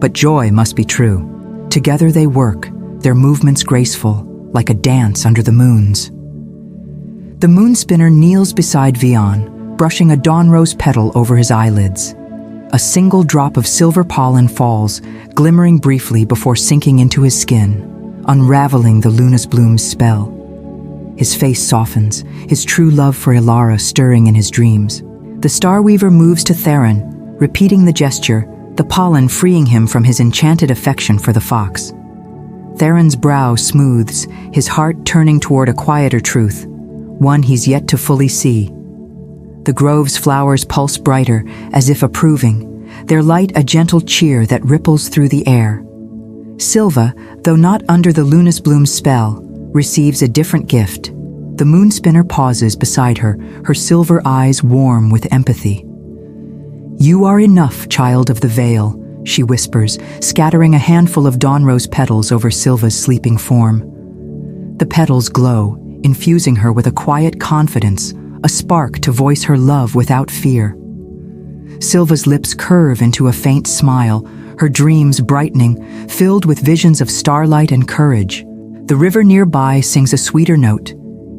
A: But joy must be true. Together they work, their movements graceful, like a dance under the moons. The moon spinner kneels beside Vion, brushing a dawn rose petal over his eyelids. A single drop of silver pollen falls, glimmering briefly before sinking into his skin, unraveling the Luna's bloom's spell. His face softens, his true love for Elara stirring in his dreams. The Star Weaver moves to Theron, repeating the gesture, the pollen freeing him from his enchanted affection for the fox. Theron's brow smooths, his heart turning toward a quieter truth, one he's yet to fully see. The grove's flowers pulse brighter, as if approving, their light a gentle cheer that ripples through the air. Sylva, though not under the Luna's bloom's spell, receives a different gift. The moon spinner pauses beside her, her silver eyes warm with empathy. "You are enough, child of the Vale," she whispers, scattering a handful of dawn rose petals over Sylva's sleeping form. The petals glow, infusing her with a quiet confidence, a spark to voice her love without fear. Sylva's lips curve into a faint smile, her dreams brightening, filled with visions of starlight and courage. The river nearby sings a sweeter note,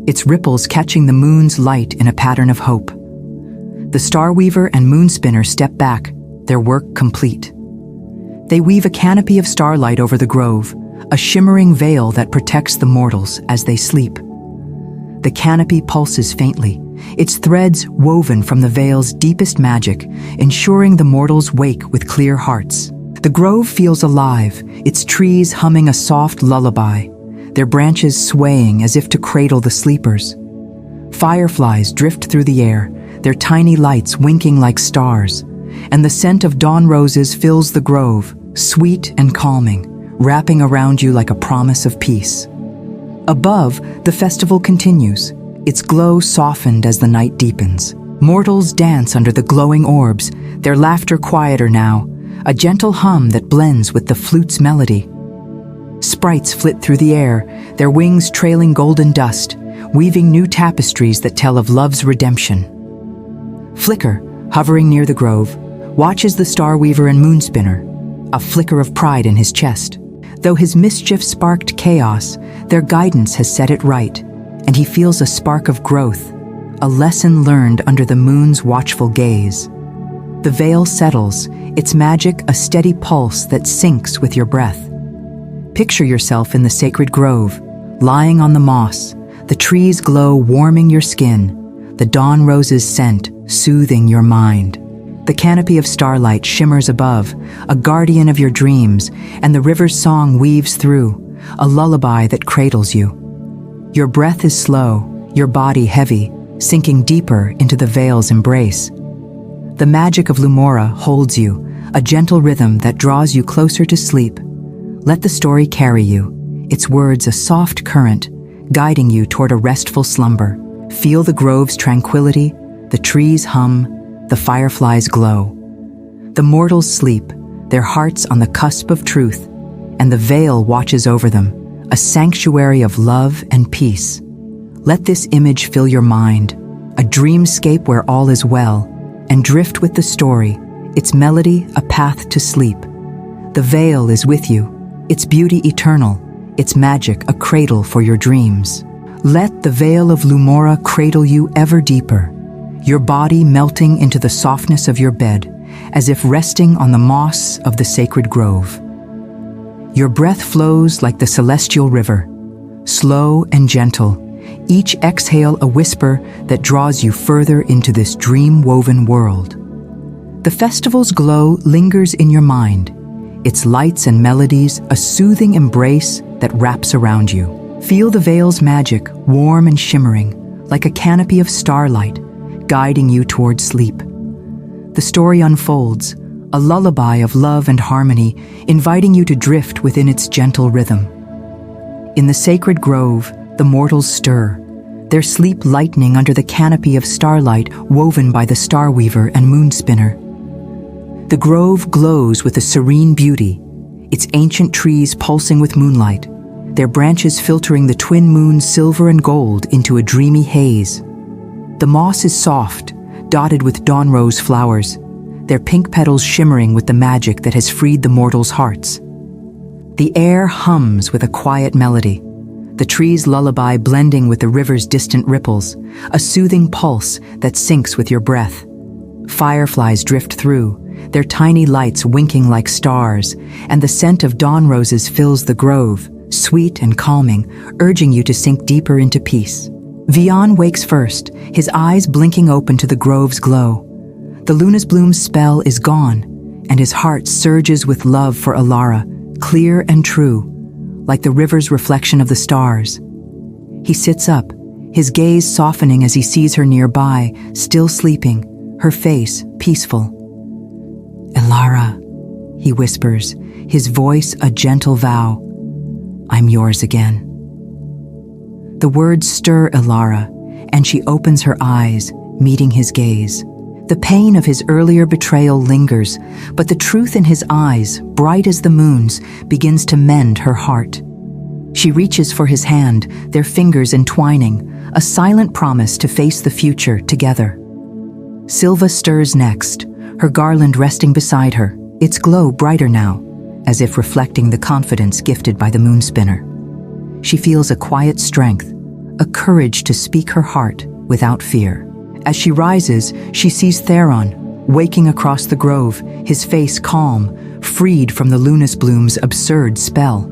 A: its ripples catching the moon's light in a pattern of hope. The Star Weaver and Moon Spinner step back, their work complete. They weave a canopy of starlight over the grove, a shimmering veil that protects the mortals as they sleep. The canopy pulses faintly, its threads woven from the veil's deepest magic, ensuring the mortals wake with clear hearts. The grove feels alive, its trees humming a soft lullaby, their branches swaying as if to cradle the sleepers. Fireflies drift through the air, their tiny lights winking like stars, and the scent of dawn roses fills the grove, sweet and calming, wrapping around you like a promise of peace. Above, the festival continues, its glow softened as the night deepens. Mortals dance under the glowing orbs, their laughter quieter now, a gentle hum that blends with the flute's melody. Sprites flit through the air, their wings trailing golden dust, weaving new tapestries that tell of love's redemption. Flicker, hovering near the grove, watches the Star Weaver and Moon Spinner, a flicker of pride in his chest. Though his mischief sparked chaos, their guidance has set it right, and he feels a spark of growth, a lesson learned under the moon's watchful gaze. The veil settles, its magic a steady pulse that syncs with your breath. Picture yourself in the sacred grove, lying on the moss, the trees glow warming your skin, the dawn rose's scent soothing your mind. The canopy of starlight shimmers above, a guardian of your dreams, and the river's song weaves through, a lullaby that cradles you. Your breath is slow, your body heavy, sinking deeper into the veil's embrace. The magic of Lumora holds you, a gentle rhythm that draws you closer to sleep. Let the story carry you, its words a soft current, guiding you toward a restful slumber. Feel the grove's tranquility, the trees hum, the fireflies glow. The mortals sleep, their hearts on the cusp of truth, and the veil watches over them, a sanctuary of love and peace. Let this image fill your mind, a dreamscape where all is well, and drift with the story, its melody a path to sleep. The veil is with you, its beauty eternal, its magic a cradle for your dreams. Let the Vale of Lumora cradle you ever deeper, your body melting into the softness of your bed, as if resting on the moss of the sacred grove. Your breath flows like the celestial river, slow and gentle, each exhale a whisper that draws you further into this dream-woven world. The festival's glow lingers in your mind, its lights and melodies a soothing embrace that wraps around you. Feel the veil's magic, warm and shimmering, like a canopy of starlight, guiding you toward sleep. The story unfolds, a lullaby of love and harmony, inviting you to drift within its gentle rhythm. In the sacred grove, the mortals stir, their sleep lightening under the canopy of starlight woven by the Star Weaver and Moon Spinner. The grove glows with a serene beauty, its ancient trees pulsing with moonlight, their branches filtering the twin moon's silver and gold into a dreamy haze. The moss is soft, dotted with dawn rose flowers, their pink petals shimmering with the magic that has freed the mortals' hearts. The air hums with a quiet melody, the trees' lullaby blending with the river's distant ripples, a soothing pulse that syncs with your breath. Fireflies drift through, their tiny lights winking like stars, and the scent of dawn roses fills the grove, sweet and calming, urging you to sink deeper into peace. Vion wakes first, his eyes blinking open to the grove's glow. The Luna's Bloom's spell is gone, and his heart surges with love for Elara, clear and true, like the river's reflection of the stars. He sits up, his gaze softening as he sees her nearby, still sleeping, her face peaceful. "Elara," he whispers, his voice a gentle vow, "I'm yours again." The words stir Elara, and she opens her eyes, meeting his gaze. The pain of his earlier betrayal lingers, but the truth in his eyes, bright as the moon's, begins to mend her heart. She reaches for his hand, their fingers entwining, a silent promise to face the future together. Sylva stirs next, her garland resting beside her, its glow brighter now, as if reflecting the confidence gifted by the moon spinner. She feels a quiet strength, a courage to speak her heart without fear. As she rises, she sees Theron, waking across the grove, his face calm, freed from the Luna's Bloom's absurd spell.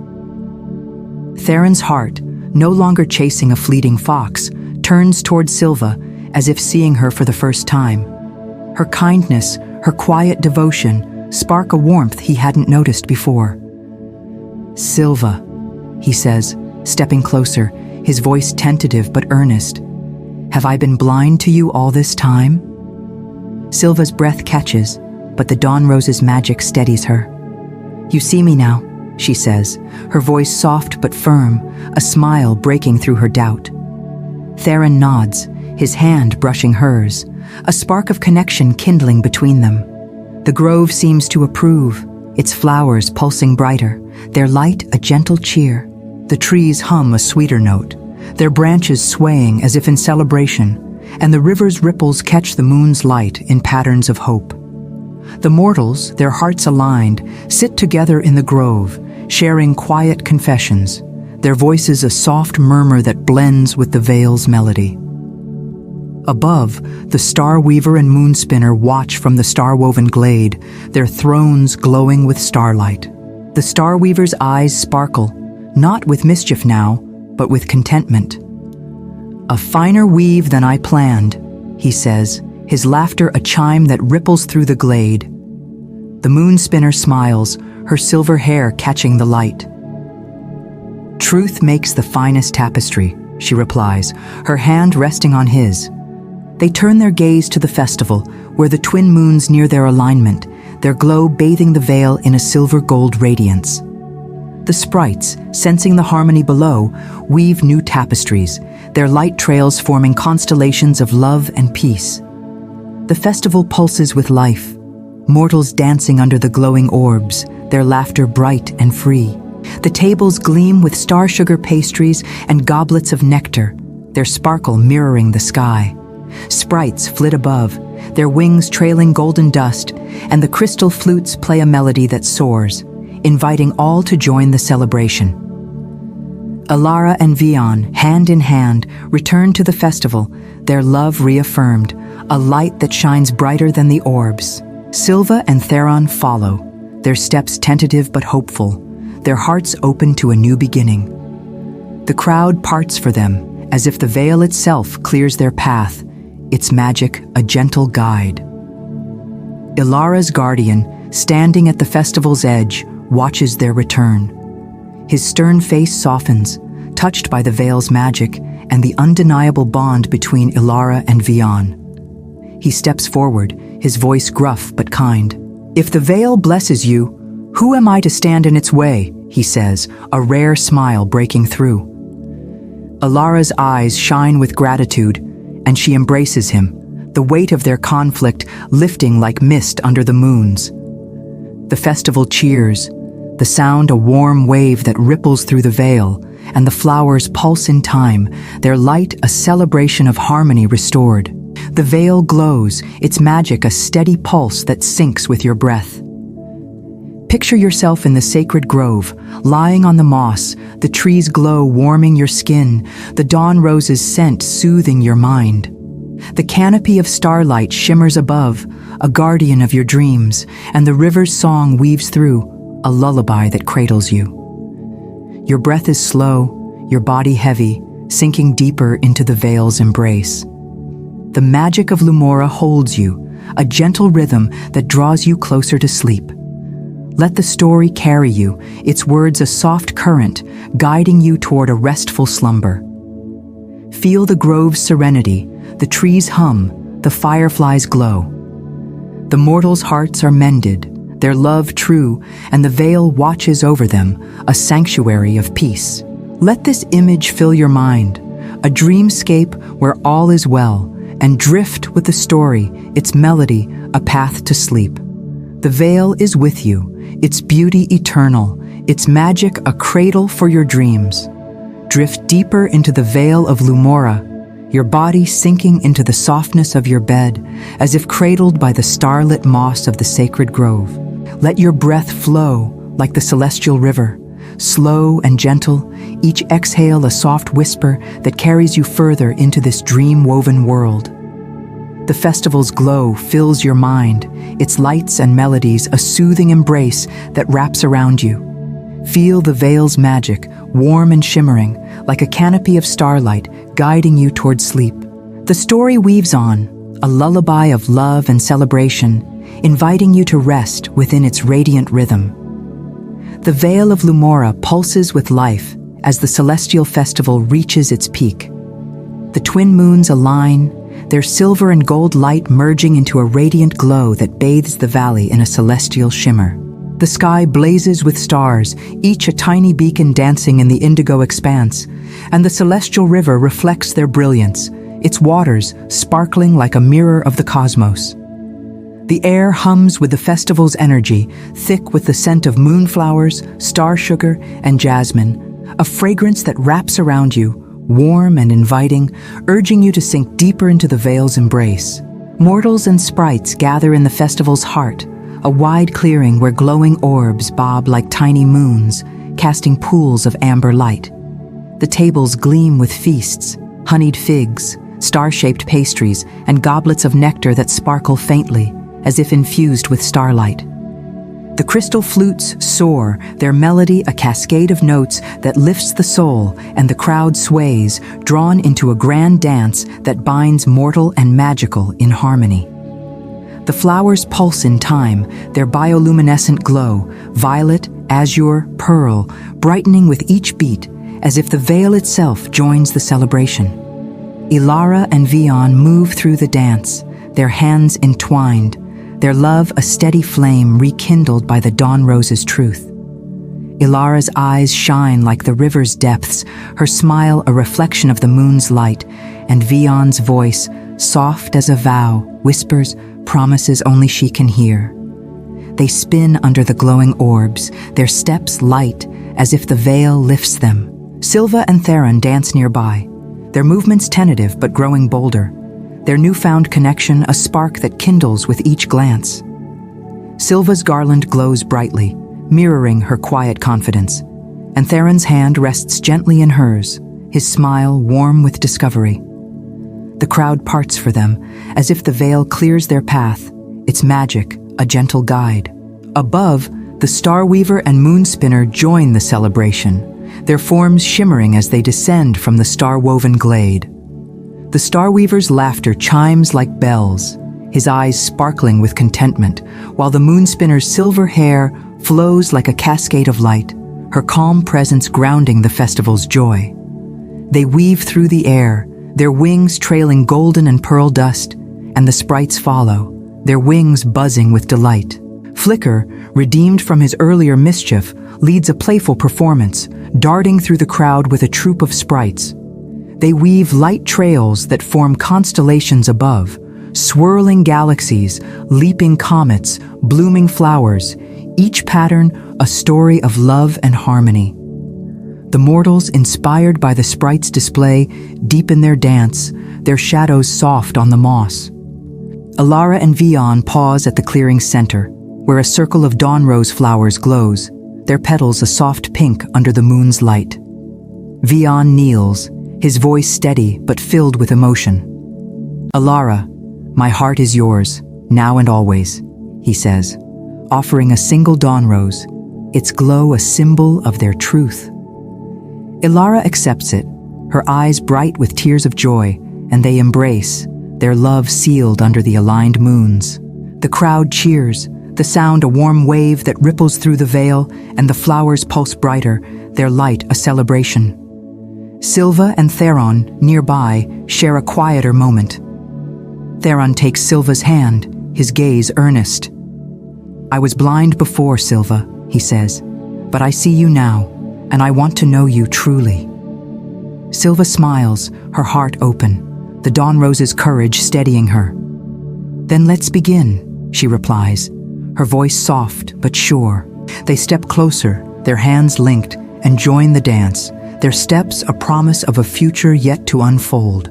A: Theron's heart, no longer chasing a fleeting fox, turns toward Sylva as if seeing her for the first time. Her kindness, her quiet devotion, spark a warmth he hadn't noticed before. "Sylva," he says, stepping closer, his voice tentative but earnest. "Have I been blind to you all this time?" Sylva's breath catches, but the dawn rose's magic steadies her. "You see me now," she says, her voice soft but firm, a smile breaking through her doubt. Theron nods, his hand brushing hers, a spark of connection kindling between them. The grove seems to approve, its flowers pulsing brighter, their light a gentle cheer. The trees hum a sweeter note, their branches swaying as if in celebration, and the river's ripples catch the moon's light in patterns of hope. The mortals, their hearts aligned, sit together in the grove, sharing quiet confessions, their voices a soft murmur that blends with the vale's melody. Above, the star weaver and moon spinner watch from the star-woven glade, their thrones glowing with starlight. The star weaver's eyes sparkle, not with mischief now, but with contentment. "A finer weave than I planned," he says, his laughter a chime that ripples through the glade. The moon spinner smiles, her silver hair catching the light. "Truth makes the finest tapestry," she replies, her hand resting on his. They turn their gaze to the festival, where the twin moons near their alignment, their glow bathing the vale in a silver-gold radiance. The sprites, sensing the harmony below, weave new tapestries, their light trails forming constellations of love and peace. The festival pulses with life, mortals dancing under the glowing orbs, their laughter bright and free. The tables gleam with star sugar pastries and goblets of nectar, their sparkle mirroring the sky. Sprites flit above, their wings trailing golden dust, and the crystal flutes play a melody that soars, inviting all to join the celebration. Elara and Vion, hand in hand, return to the festival, their love reaffirmed, a light that shines brighter than the orbs. Sylva and Theron follow, their steps tentative but hopeful, their hearts open to a new beginning. The crowd parts for them, as if the veil itself clears their path, its magic a gentle guide. Elara's guardian, standing at the festival's edge, watches their return. His stern face softens, touched by the veil's magic and the undeniable bond between Elara and Vion. He steps forward, his voice gruff but kind. "If the veil blesses you, who am I to stand in its way?" he says, a rare smile breaking through. Elara's eyes shine with gratitude, and she embraces him, the weight of their conflict lifting like mist under the moons. The festival cheers, the sound a warm wave that ripples through the veil, and the flowers pulse in time, their light a celebration of harmony restored. The veil glows, its magic a steady pulse that syncs with your breath. Picture yourself in the sacred grove, lying on the moss, the trees glow warming your skin, the dawn rose's scent soothing your mind. The canopy of starlight shimmers above, a guardian of your dreams, and the river's song weaves through, a lullaby that cradles you. Your breath is slow, your body heavy, sinking deeper into the veil's embrace. The magic of Lumora holds you, a gentle rhythm that draws you closer to sleep. Let the story carry you, its words a soft current, guiding you toward a restful slumber. Feel the grove's serenity, the trees hum, the fireflies glow. The mortals' hearts are mended, their love true, and the veil watches over them, a sanctuary of peace. Let this image fill your mind, a dreamscape where all is well, and drift with the story, its melody, a path to sleep. The veil is with you, its beauty eternal, its magic a cradle for your dreams. Drift deeper into the Vale of Lumora, your body sinking into the softness of your bed, as if cradled by the starlit moss of the sacred grove. Let your breath flow like the celestial river, slow and gentle, each exhale a soft whisper that carries you further into this dream-woven world. The festival's glow fills your mind, its lights and melodies a soothing embrace that wraps around you. Feel the veil's magic, warm and shimmering, like a canopy of starlight guiding you toward sleep. The story weaves on, a lullaby of love and celebration, inviting you to rest within its radiant rhythm. The Vale of Lumora pulses with life as the celestial festival reaches its peak. The twin moons align, their silver and gold light merging into a radiant glow that bathes the valley in a celestial shimmer. The sky blazes with stars, each a tiny beacon dancing in the indigo expanse, and the celestial river reflects their brilliance, its waters sparkling like a mirror of the cosmos. The air hums with the festival's energy, thick with the scent of moonflowers, star sugar, and jasmine, a fragrance that wraps around you, warm and inviting, urging you to sink deeper into the veil's embrace. Mortals and sprites gather in the festival's heart, a wide clearing where glowing orbs bob like tiny moons, casting pools of amber light. The tables gleam with feasts, honeyed figs, star-shaped pastries, and goblets of nectar that sparkle faintly, as if infused with starlight. The crystal flutes soar, their melody a cascade of notes that lifts the soul, and the crowd sways, drawn into a grand dance that binds mortal and magical in harmony. The flowers pulse in time, their bioluminescent glow, violet, azure, pearl, brightening with each beat, as if the veil itself joins the celebration. Elara and Vion move through the dance, their hands entwined, their love a steady flame rekindled by the dawn rose's truth. Elara's eyes shine like the river's depths, her smile a reflection of the moon's light, and Vion's voice, soft as a vow, whispers promises only she can hear. They spin under the glowing orbs, their steps light as if the veil lifts them. Sylva and Theron dance nearby, their movements tentative but growing bolder, their newfound connection a spark that kindles with each glance. Sylva's garland glows brightly, mirroring her quiet confidence, and Theron's hand rests gently in hers, his smile warm with discovery. The crowd parts for them, as if the veil clears their path, its magic a gentle guide. Above, the Star Weaver and Moon Spinner join the celebration, their forms shimmering as they descend from the star-woven glade. The Star Weaver's laughter chimes like bells, his eyes sparkling with contentment, while the Moon Spinner's silver hair flows like a cascade of light, her calm presence grounding the festival's joy. They weave through the air, their wings trailing golden and pearl dust, and the sprites follow, their wings buzzing with delight. Flicker, redeemed from his earlier mischief, leads a playful performance, darting through the crowd with a troop of sprites. They weave light trails that form constellations above, swirling galaxies, leaping comets, blooming flowers, each pattern a story of love and harmony. The mortals, inspired by the sprites' display, deepen their dance, their shadows soft on the moss. Elara and Vion pause at the clearing's center, where a circle of dawn rose flowers glows, their petals a soft pink under the moon's light. Vion kneels, his voice steady but filled with emotion. "Elara, my heart is yours, now and always," he says, offering a single dawn rose, its glow a symbol of their truth. Elara accepts it, her eyes bright with tears of joy, and they embrace, their love sealed under the aligned moons. The crowd cheers, the sound a warm wave that ripples through the veil, and the flowers pulse brighter, their light a celebration. Sylva and Theron, nearby, share a quieter moment. Theron takes Sylva's hand, his gaze earnest. "I was blind before, Sylva," he says, "but I see you now, and I want to know you truly." Sylva smiles, her heart open, the dawn rose's courage steadying her. "Then let's begin," she replies, her voice soft but sure. They step closer, their hands linked, and join the dance, their steps a promise of a future yet to unfold.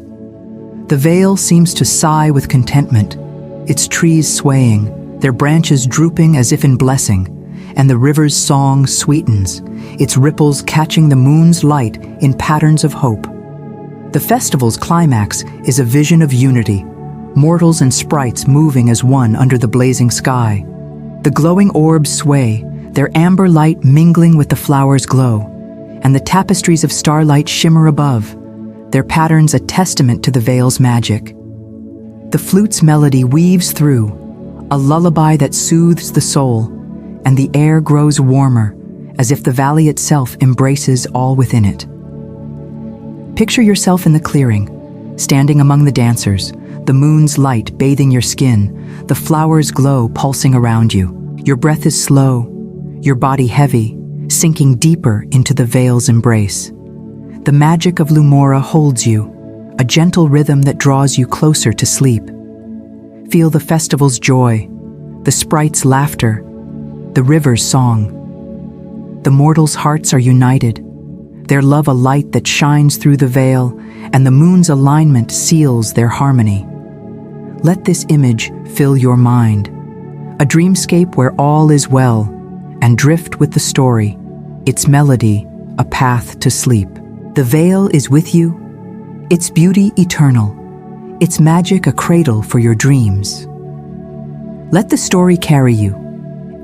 A: The vale seems to sigh with contentment, its trees swaying, their branches drooping as if in blessing, and the river's song sweetens, its ripples catching the moon's light in patterns of hope. The festival's climax is a vision of unity, mortals and sprites moving as one under the blazing sky. The glowing orbs sway, their amber light mingling with the flowers' glow, and the tapestries of starlight shimmer above, their patterns a testament to the vale's magic. The flute's melody weaves through, a lullaby that soothes the soul, and the air grows warmer, as if the valley itself embraces all within it. Picture yourself in the clearing, standing among the dancers, the moon's light bathing your skin, the flowers' glow pulsing around you. Your breath is slow, your body heavy, sinking deeper into the vale's embrace. The magic of Lumora holds you, a gentle rhythm that draws you closer to sleep. Feel the festival's joy, the sprites' laughter, the river's song. The mortals' hearts are united, their love a light that shines through the veil, and the moon's alignment seals their harmony. Let this image fill your mind, a dreamscape where all is well, and drift with the story, its melody a path to sleep. The veil is with you, its beauty eternal, its magic a cradle for your dreams. Let the story carry you,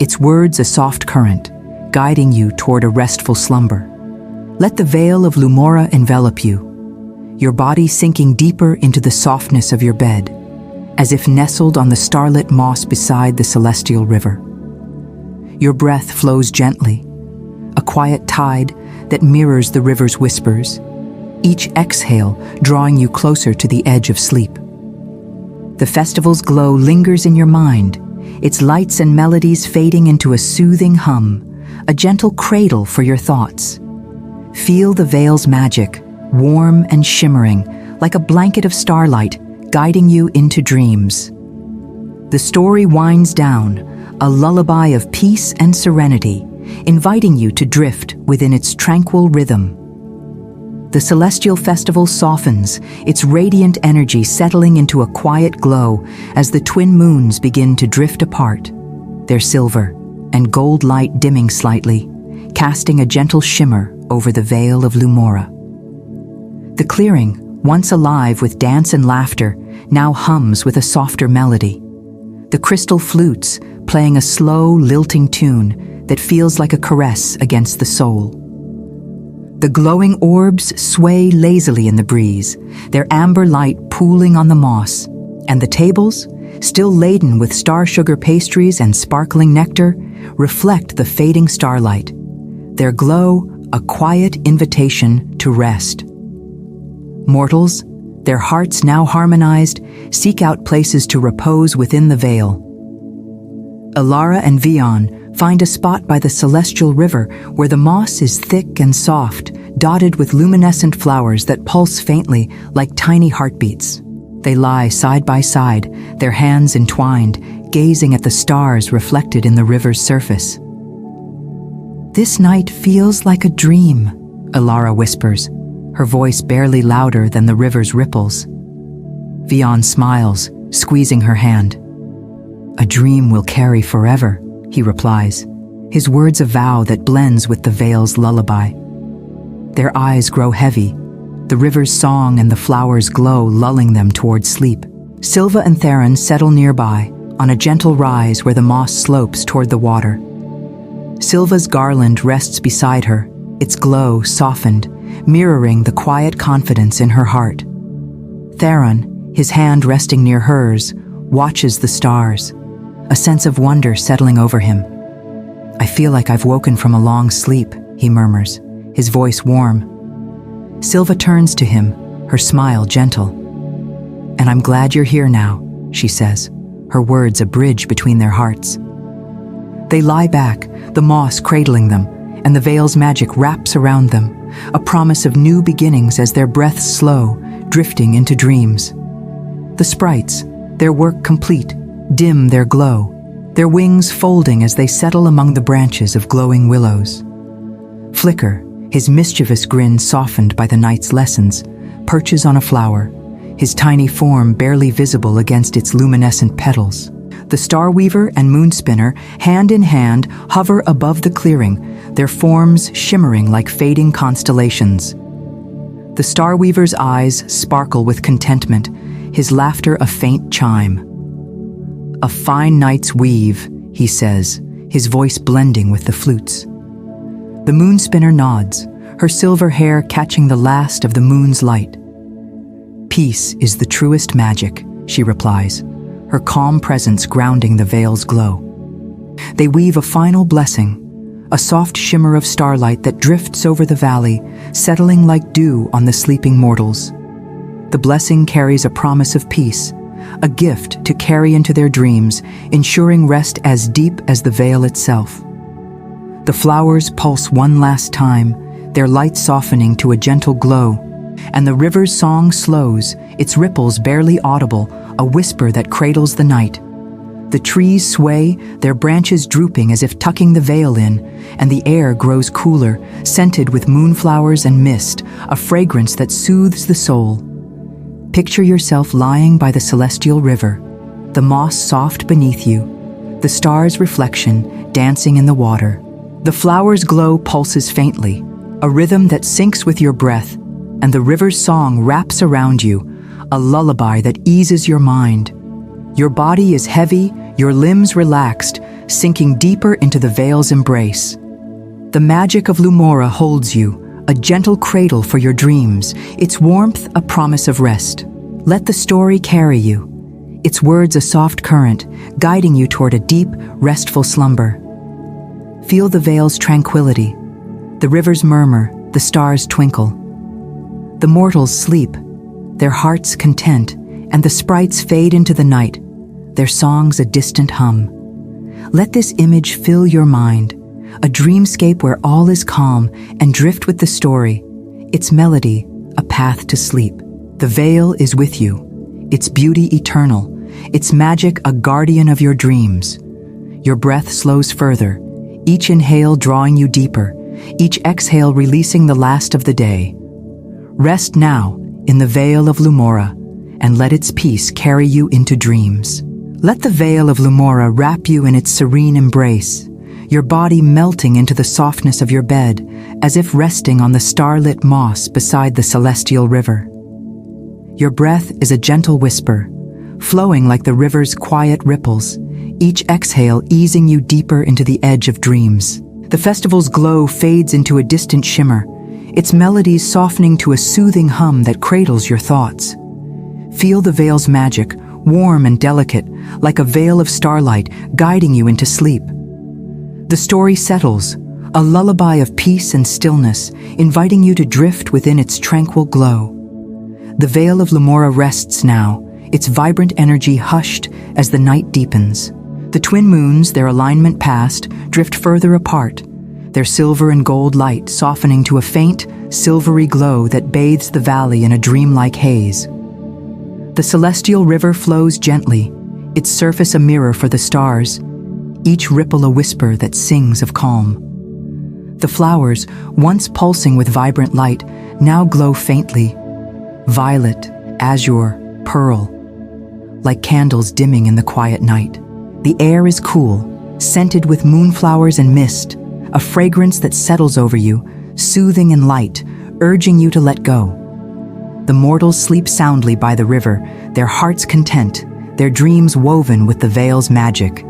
A: its words a soft current, guiding you toward a restful slumber. Let the veil of Lumora envelop you, your body sinking deeper into the softness of your bed, as if nestled on the starlit moss beside the celestial river. Your breath flows gently, a quiet tide that mirrors the river's whispers, each exhale drawing you closer to the edge of sleep. The festival's glow lingers in your mind, its lights and melodies fading into a soothing hum, a gentle cradle for your thoughts. Feel the vale's magic, warm and shimmering, like a blanket of starlight, guiding you into dreams. The story winds down, a lullaby of peace and serenity, inviting you to drift within its tranquil rhythm. The celestial festival softens, its radiant energy settling into a quiet glow as the twin moons begin to drift apart, their silver and gold light dimming slightly, casting a gentle shimmer over the Vale of Lumora. The clearing, once alive with dance and laughter, now hums with a softer melody. The crystal flutes playing a slow, lilting tune that feels like a caress against the soul. The glowing orbs sway lazily in the breeze, their amber light pooling on the moss, and the tables, still laden with star sugar pastries and sparkling nectar, reflect the fading starlight, their glow a quiet invitation to rest. Mortals, their hearts now harmonized, seek out places to repose within the veil. Elara and Vion find a spot by the celestial river where the moss is thick and soft, dotted with luminescent flowers that pulse faintly like tiny heartbeats. They lie side by side, their hands entwined, gazing at the stars reflected in the river's surface. "This night feels like a dream," Elara whispers, her voice barely louder than the river's ripples. Vion smiles, squeezing her hand. "A dream will carry forever," he replies, his words a vow that blends with the veil's lullaby. Their eyes grow heavy, the river's song and the flowers' glow lulling them toward sleep. Sylva and Theron settle nearby, on a gentle rise where the moss slopes toward the water. Sylva's garland rests beside her, its glow softened, mirroring the quiet confidence in her heart. Theron, his hand resting near hers, watches the stars, a sense of wonder settling over him. "I feel like I've woken from a long sleep," he murmurs, his voice warm. Sylva turns to him, her smile gentle. "And I'm glad you're here now," she says, her words a bridge between their hearts. They lie back, the moss cradling them, and the veil's magic wraps around them, a promise of new beginnings as their breaths slow, drifting into dreams. The sprites, their work complete, dim their glow, their wings folding as they settle among the branches of glowing willows. Flicker, his mischievous grin softened by the night's lessons, perches on a flower, his tiny form barely visible against its luminescent petals. The star weaver and moon spinner, hand in hand, hover above the clearing, their forms shimmering like fading constellations. The star weaver's eyes sparkle with contentment, his laughter a faint chime. "A fine night's weave," he says, his voice blending with the flutes. The moon spinner nods, her silver hair catching the last of the moon's light. "Peace is the truest magic," she replies, her calm presence grounding the veil's glow. They weave a final blessing, a soft shimmer of starlight that drifts over the valley, settling like dew on the sleeping mortals. The blessing carries a promise of peace, a gift to carry into their dreams, ensuring rest as deep as the veil itself. The flowers pulse one last time, their light softening to a gentle glow, and the river's song slows, its ripples barely audible, a whisper that cradles the night. The trees sway, their branches drooping as if tucking the veil in, and the air grows cooler, scented with moonflowers and mist, a fragrance that soothes the soul. Picture yourself lying by the celestial river, the moss soft beneath you, the stars' reflection dancing in the water. The flower's glow pulses faintly, a rhythm that syncs with your breath, and the river's song wraps around you, a lullaby that eases your mind. Your body is heavy, your limbs relaxed, sinking deeper into the veil's embrace. The magic of Lumora holds you, a gentle cradle for your dreams, its warmth a promise of rest. Let the story carry you, its words a soft current, guiding you toward a deep, restful slumber. Feel the veil's tranquility, the river's murmur, the stars' twinkle. The mortals sleep, their hearts content, and the sprites fade into the night, their songs a distant hum. Let this image fill your mind, a dreamscape where all is calm, and drift with the story, its melody a path to sleep. The veil is with you, its beauty eternal, its magic a guardian of your dreams. Your breath slows further, each inhale drawing you deeper, each exhale releasing the last of the day. Rest now in the Vale of Lumora, and let its peace carry you into dreams. Let the Vale of Lumora wrap you in its serene embrace, your body melting into the softness of your bed, as if resting on the starlit moss beside the celestial river. Your breath is a gentle whisper, flowing like the river's quiet ripples, each exhale easing you deeper into the edge of dreams. The festival's glow fades into a distant shimmer, its melodies softening to a soothing hum that cradles your thoughts. Feel the veil's magic, warm and delicate, like a veil of starlight guiding you into sleep. The story settles, a lullaby of peace and stillness, inviting you to drift within its tranquil glow. The Vale of Lumora rests now, its vibrant energy hushed as the night deepens. The twin moons, their alignment past, drift further apart, their silver and gold light softening to a faint, silvery glow that bathes the valley in a dreamlike haze. The celestial river flows gently, its surface a mirror for the stars, each ripple a whisper that sings of calm. The flowers, once pulsing with vibrant light, now glow faintly, violet, azure, pearl, like candles dimming in the quiet night. The air is cool, scented with moonflowers and mist, a fragrance that settles over you, soothing and light, urging you to let go. The mortals sleep soundly by the river, their hearts content, their dreams woven with the Vale's magic.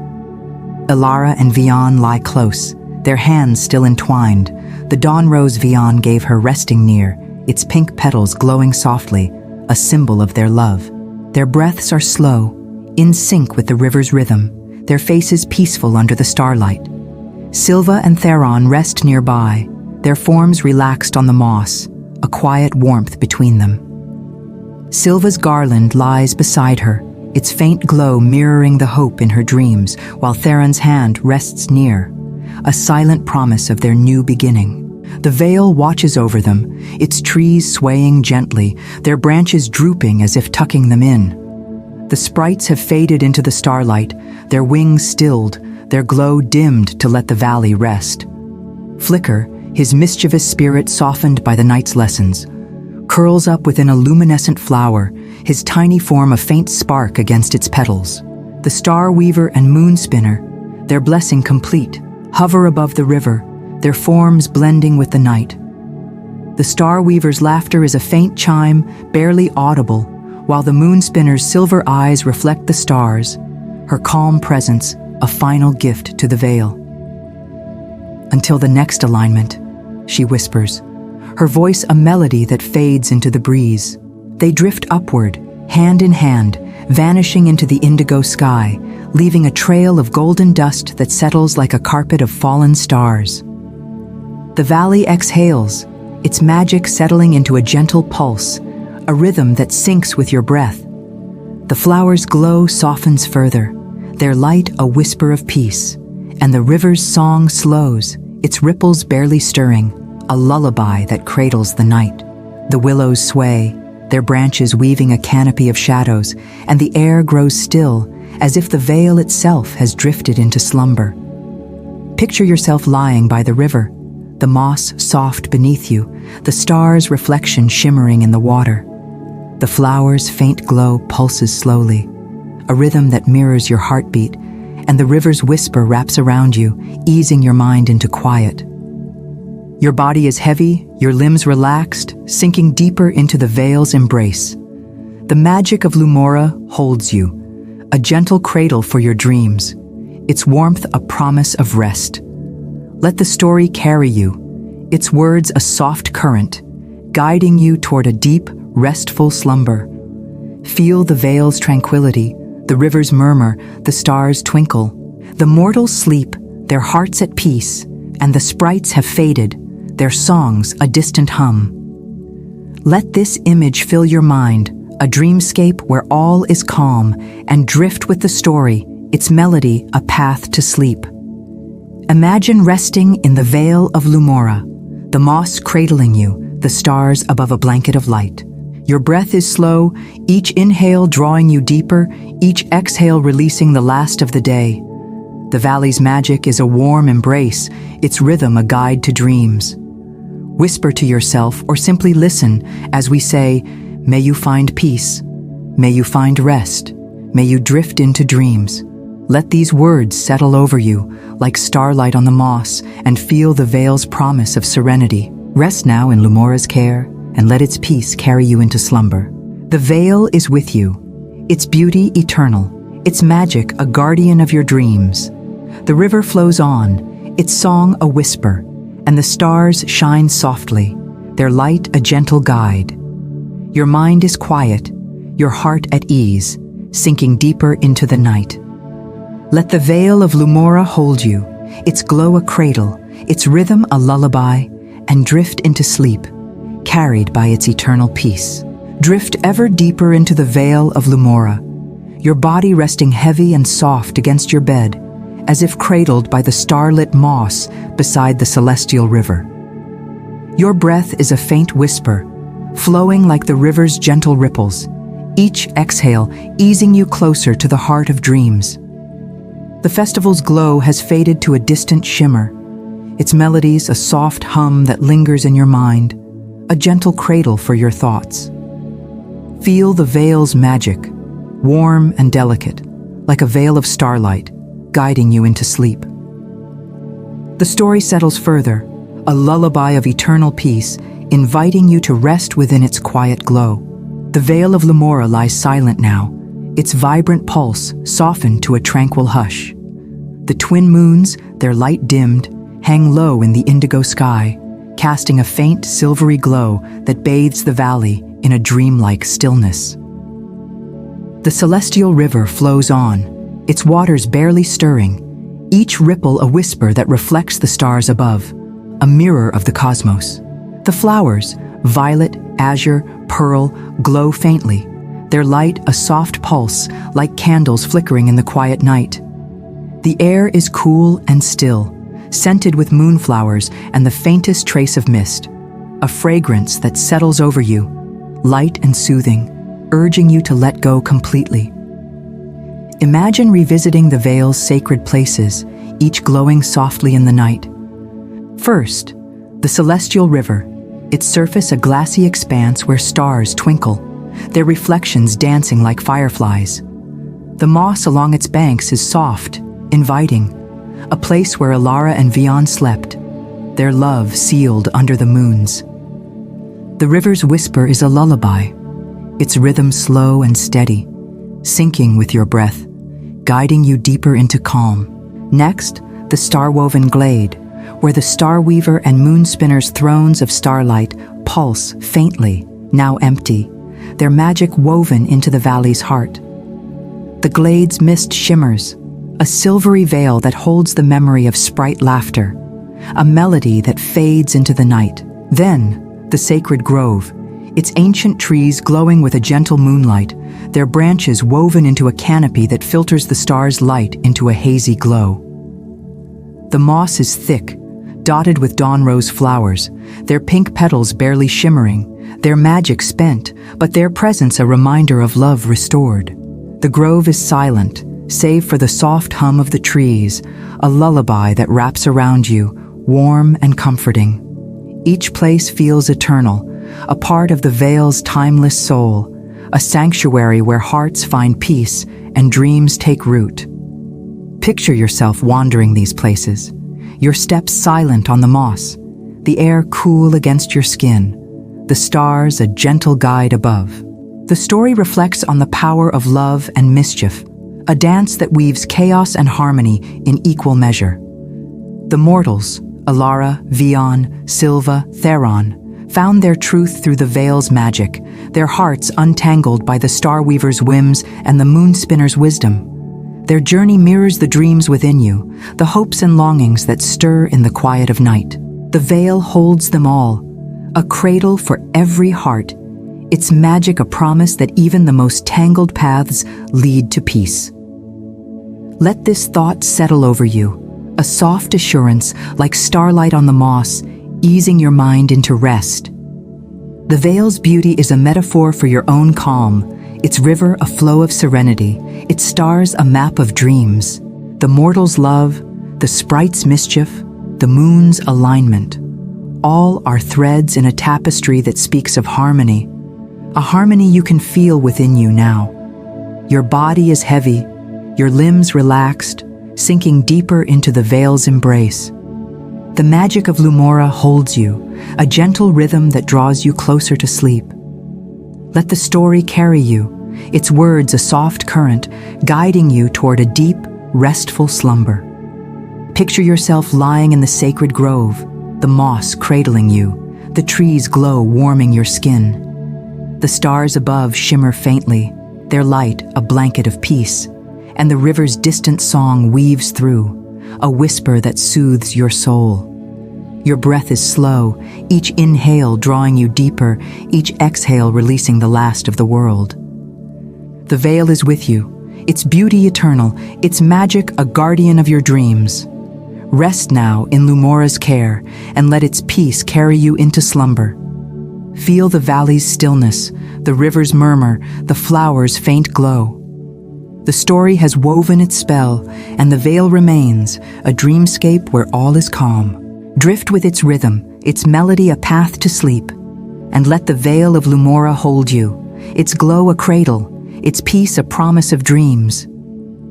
A: Elara and Vion lie close, their hands still entwined. The dawn rose Vion gave her resting near, its pink petals glowing softly, a symbol of their love. Their breaths are slow, in sync with the river's rhythm, their faces peaceful under the starlight. Sylva and Theron rest nearby, their forms relaxed on the moss, a quiet warmth between them. Sylva's garland lies beside her, its faint glow mirroring the hope in her dreams, while Theron's hand rests near, a silent promise of their new beginning. The Vale watches over them, its trees swaying gently, their branches drooping as if tucking them in. The sprites have faded into the starlight, their wings stilled, their glow dimmed to let the valley rest. Flicker, his mischievous spirit softened by the night's lessons, curls up within a luminescent flower, his tiny form a faint spark against its petals. The star weaver and moon spinner, their blessing complete, hover above the river, their forms blending with the night. The star weaver's laughter is a faint chime, barely audible, while the moon spinner's silver eyes reflect the stars, her calm presence a final gift to the Vale. Until the next alignment, she whispers, her voice a melody that fades into the breeze. They drift upward, hand in hand, vanishing into the indigo sky, leaving a trail of golden dust that settles like a carpet of fallen stars. The valley exhales, its magic settling into a gentle pulse, a rhythm that syncs with your breath. The flowers' glow softens further, their light a whisper of peace, and the river's song slows, its ripples barely stirring, a lullaby that cradles the night. The willows sway, their branches weaving a canopy of shadows, and the air grows still, as if the Vale itself has drifted into slumber. Picture yourself lying by the river, the moss soft beneath you, the stars' reflection shimmering in the water. The flowers' faint glow pulses slowly, a rhythm that mirrors your heartbeat, and the river's whisper wraps around you, easing your mind into quiet. Your body is heavy, your limbs relaxed, sinking deeper into the Vale's embrace. The magic of Lumora holds you, a gentle cradle for your dreams, its warmth a promise of rest. Let the story carry you, its words a soft current, guiding you toward a deep, restful slumber. Feel the Vale's tranquility, the river's murmur, the stars twinkle. The mortals sleep, their hearts at peace, and the sprites have faded, their songs a distant hum. Let this image fill your mind, a dreamscape where all is calm, and drift with the story, its melody a path to sleep. Imagine resting in the Vale of Lumora, the moss cradling you, the stars above a blanket of light. Your breath is slow, each inhale drawing you deeper, each exhale releasing the last of the day. The valley's magic is a warm embrace, its rhythm a guide to dreams. Whisper to yourself or simply listen as we say, may you find peace, may you find rest, may you drift into dreams. Let these words settle over you, like starlight on the moss, and feel the Vale's promise of serenity. Rest now in Lumora's care, and let its peace carry you into slumber. The Vale is with you, its beauty eternal, its magic a guardian of your dreams. The river flows on, its song a whisper, and the stars shine softly, their light a gentle guide. Your mind is quiet, your heart at ease, sinking deeper into the night. Let the Vale of Lumora hold you, its glow a cradle, its rhythm a lullaby, and drift into sleep, carried by its eternal peace. Drift ever deeper into the Vale of Lumora, your body resting heavy and soft against your bed, as if cradled by the starlit moss beside the celestial river. Your breath is a faint whisper, flowing like the river's gentle ripples, each exhale easing you closer to the heart of dreams. The festival's glow has faded to a distant shimmer, its melodies a soft hum that lingers in your mind, a gentle cradle for your thoughts. Feel the veil's magic, warm and delicate, like a veil of starlight, guiding you into sleep. The story settles further, a lullaby of eternal peace, inviting you to rest within its quiet glow. The Vale of Lumora lies silent now, its vibrant pulse softened to a tranquil hush. The twin moons, their light dimmed, hang low in the indigo sky, casting a faint silvery glow that bathes the valley in a dreamlike stillness. The celestial river flows on, its waters barely stirring, each ripple a whisper that reflects the stars above, a mirror of the cosmos. The flowers, violet, azure, pearl, glow faintly, their light a soft pulse like candles flickering in the quiet night. The air is cool and still, scented with moonflowers and the faintest trace of mist, a fragrance that settles over you, light and soothing, urging you to let go completely. Imagine revisiting the Vale's sacred places, each glowing softly in the night. First, the celestial river, its surface a glassy expanse where stars twinkle, their reflections dancing like fireflies. The moss along its banks is soft, inviting, a place where Elara and Vion slept, their love sealed under the moons. The river's whisper is a lullaby, its rhythm slow and steady, syncing with your breath, guiding you deeper into calm. Next, the star-woven glade, where the star weaver and moon spinner's thrones of starlight pulse faintly, now empty, their magic woven into the valley's heart. The glade's mist shimmers, a silvery veil that holds the memory of sprite laughter, a melody that fades into the night. Then, the sacred grove, its ancient trees glowing with a gentle moonlight, their branches woven into a canopy that filters the star's light into a hazy glow. The moss is thick, dotted with dawn rose flowers, their pink petals barely shimmering, their magic spent, but their presence a reminder of love restored. The grove is silent, save for the soft hum of the trees, a lullaby that wraps around you, warm and comforting. Each place feels eternal, a part of the Vale's timeless soul, a sanctuary where hearts find peace and dreams take root. Picture yourself wandering these places, your steps silent on the moss, the air cool against your skin, the stars a gentle guide above. The story reflects on the power of love and mischief, a dance that weaves chaos and harmony in equal measure. The mortals, Elara, Vion, Sylva, Theron, found their truth through the Vale's magic, their hearts untangled by the Star Weaver's whims and the Moon Spinner's wisdom. Their journey mirrors the dreams within you, the hopes and longings that stir in the quiet of night. The Vale holds them all, a cradle for every heart, its magic a promise that even the most tangled paths lead to peace. Let this thought settle over you, a soft assurance like starlight on the moss, easing your mind into rest. The Vale's beauty is a metaphor for your own calm, its river a flow of serenity, its stars a map of dreams, the mortal's love, the sprite's mischief, the moon's alignment. All are threads in a tapestry that speaks of harmony, a harmony you can feel within you now. Your body is heavy, your limbs relaxed, sinking deeper into the Vale's embrace. The magic of Lumora holds you, a gentle rhythm that draws you closer to sleep. Let the story carry you, its words a soft current, guiding you toward a deep, restful slumber. Picture yourself lying in the sacred grove, the moss cradling you, the trees glow warming your skin. The stars above shimmer faintly, their light a blanket of peace, and the river's distant song weaves through, a whisper that soothes your soul. Your breath is slow, each inhale drawing you deeper, each exhale releasing the last of the world. The Vale is with you, its beauty eternal, its magic a guardian of your dreams. Rest now in Lumora's care, and let its peace carry you into slumber. Feel the valley's stillness, the river's murmur, the flowers' faint glow. The story has woven its spell, and the Vale remains, a dreamscape where all is calm. Drift with its rhythm, its melody a path to sleep, and let the Vale of Lumora hold you, its glow a cradle, its peace a promise of dreams.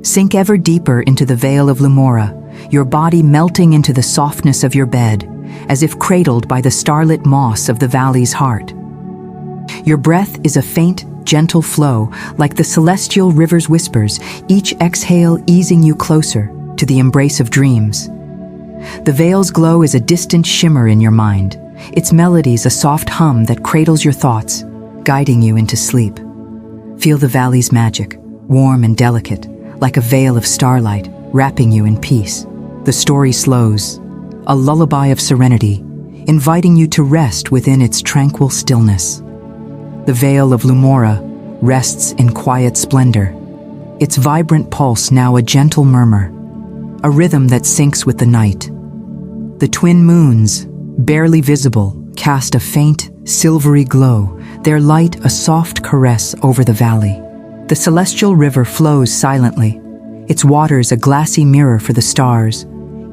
A: Sink ever deeper into the Vale of Lumora, your body melting into the softness of your bed, as if cradled by the starlit moss of the valley's heart. Your breath is a faint, gentle flow, like the celestial river's whispers, each exhale easing you closer to the embrace of dreams. The Vale's glow is a distant shimmer in your mind, its melodies a soft hum that cradles your thoughts, guiding you into sleep. Feel the valley's magic, warm and delicate, like a veil of starlight, wrapping you in peace. The story slows, a lullaby of serenity, inviting you to rest within its tranquil stillness. The Vale of Lumora rests in quiet splendor, its vibrant pulse now a gentle murmur, a rhythm that syncs with the night. The twin moons, barely visible, cast a faint, silvery glow, their light a soft caress over the valley. The celestial river flows silently, its waters a glassy mirror for the stars,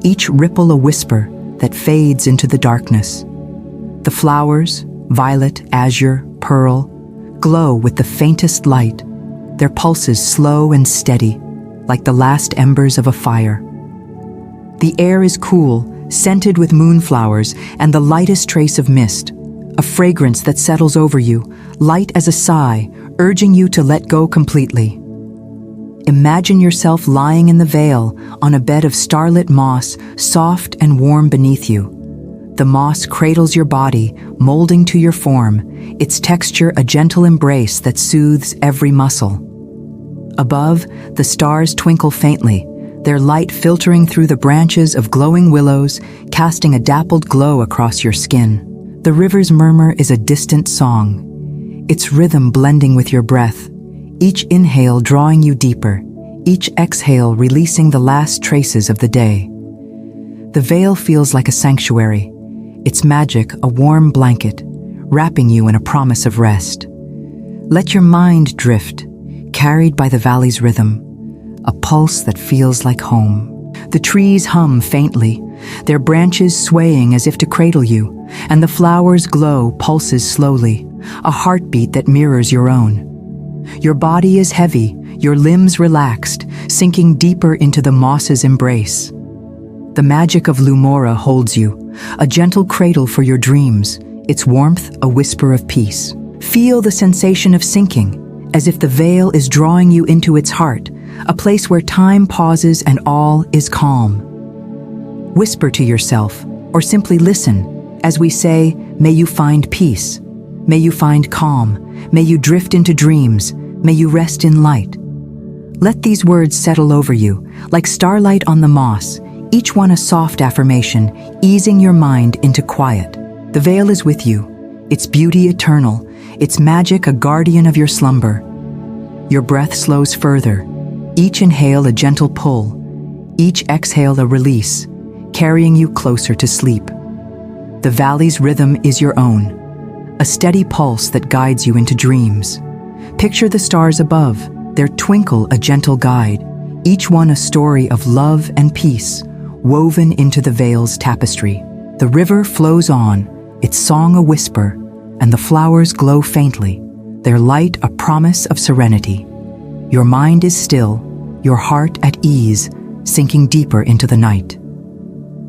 A: each ripple a whisper that fades into the darkness. The flowers, violet, azure, pearl, glow with the faintest light, their pulses slow and steady, like the last embers of a fire. The air is cool, scented with moonflowers and the lightest trace of mist, a fragrance that settles over you, light as a sigh, urging you to let go completely. Imagine yourself lying in the vale on a bed of starlit moss, soft and warm beneath you. The moss cradles your body, molding to your form, its texture a gentle embrace that soothes every muscle. Above, the stars twinkle faintly, their light filtering through the branches of glowing willows, casting a dappled glow across your skin. The river's murmur is a distant song, its rhythm blending with your breath, each inhale drawing you deeper, each exhale releasing the last traces of the day. The vale feels like a sanctuary, its magic a warm blanket, wrapping you in a promise of rest. Let your mind drift, carried by the valley's rhythm, a pulse that feels like home. The trees hum faintly, their branches swaying as if to cradle you, and the flowers' glow pulses slowly, a heartbeat that mirrors your own. Your body is heavy, your limbs relaxed, sinking deeper into the moss's embrace. The magic of Lumora holds you, a gentle cradle for your dreams, its warmth a whisper of peace. Feel the sensation of sinking, as if the veil is drawing you into its heart, a place where time pauses and all is calm. Whisper to yourself, or simply listen, as we say, may you find peace, may you find calm, may you drift into dreams, may you rest in light. Let these words settle over you, like starlight on the moss, each one a soft affirmation, easing your mind into quiet. The veil is with you, its beauty eternal, its magic a guardian of your slumber. Your breath slows further, each inhale a gentle pull, each exhale a release, carrying you closer to sleep. The valley's rhythm is your own, a steady pulse that guides you into dreams. Picture the stars above, their twinkle a gentle guide, each one a story of love and peace, woven into the vale's tapestry. The river flows on, its song a whisper, and the flowers glow faintly, their light a promise of serenity. Your mind is still, your heart at ease, sinking deeper into the night.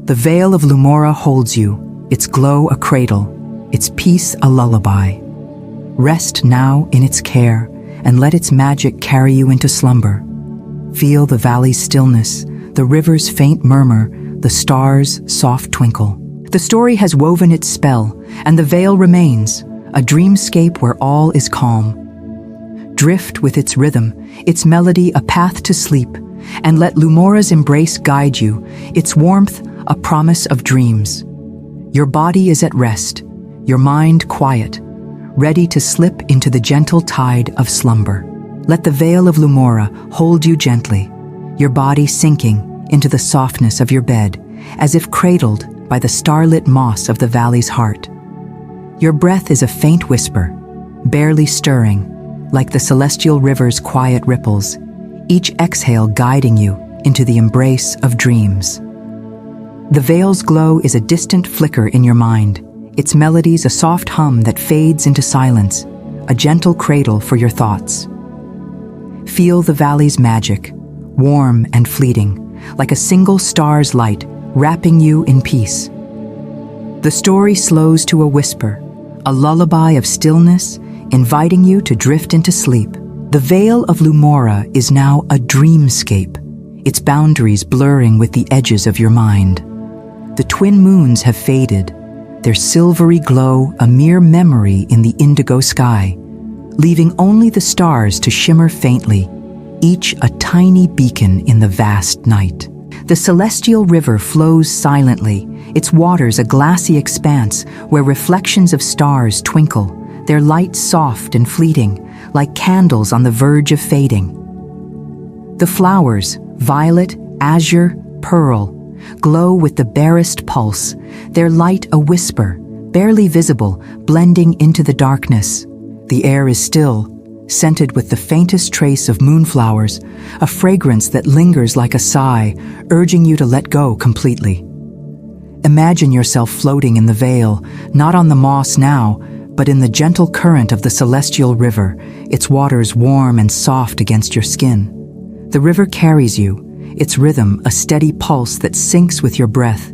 A: The Vale of Lumora holds you, its glow a cradle, its peace a lullaby. Rest now in its care, and let its magic carry you into slumber. Feel the valley's stillness, the river's faint murmur, the stars' soft twinkle. The story has woven its spell, and the vale remains, a dreamscape where all is calm. Drift with its rhythm, its melody a path to sleep, and let Lumora's embrace guide you, its warmth a promise of dreams. Your body is at rest, your mind quiet, ready to slip into the gentle tide of slumber. Let the Vale of Lumora hold you gently, your body sinking into the softness of your bed, as if cradled by the starlit moss of the valley's heart. Your breath is a faint whisper, barely stirring, like the celestial river's quiet ripples, each exhale guiding you into the embrace of dreams. The Vale's glow is a distant flicker in your mind, its melodies a soft hum that fades into silence, a gentle cradle for your thoughts. Feel the valley's magic, warm and fleeting, like a single star's light wrapping you in peace. The story slows to a whisper, a lullaby of stillness, inviting you to drift into sleep. The Vale of Lumora is now a dreamscape, its boundaries blurring with the edges of your mind. The twin moons have faded, their silvery glow a mere memory in the indigo sky, leaving only the stars to shimmer faintly, each a tiny beacon in the vast night. The celestial river flows silently, its waters a glassy expanse where reflections of stars twinkle, their light soft and fleeting, like candles on the verge of fading. The flowers, violet, azure, pearl, glow with the barest pulse, their light a whisper, barely visible, blending into the darkness. The air is still, scented with the faintest trace of moonflowers, a fragrance that lingers like a sigh, urging you to let go completely. Imagine yourself floating in the vale, not on the moss now, but in the gentle current of the celestial river, its waters warm and soft against your skin. The river carries you, its rhythm a steady pulse that syncs with your breath,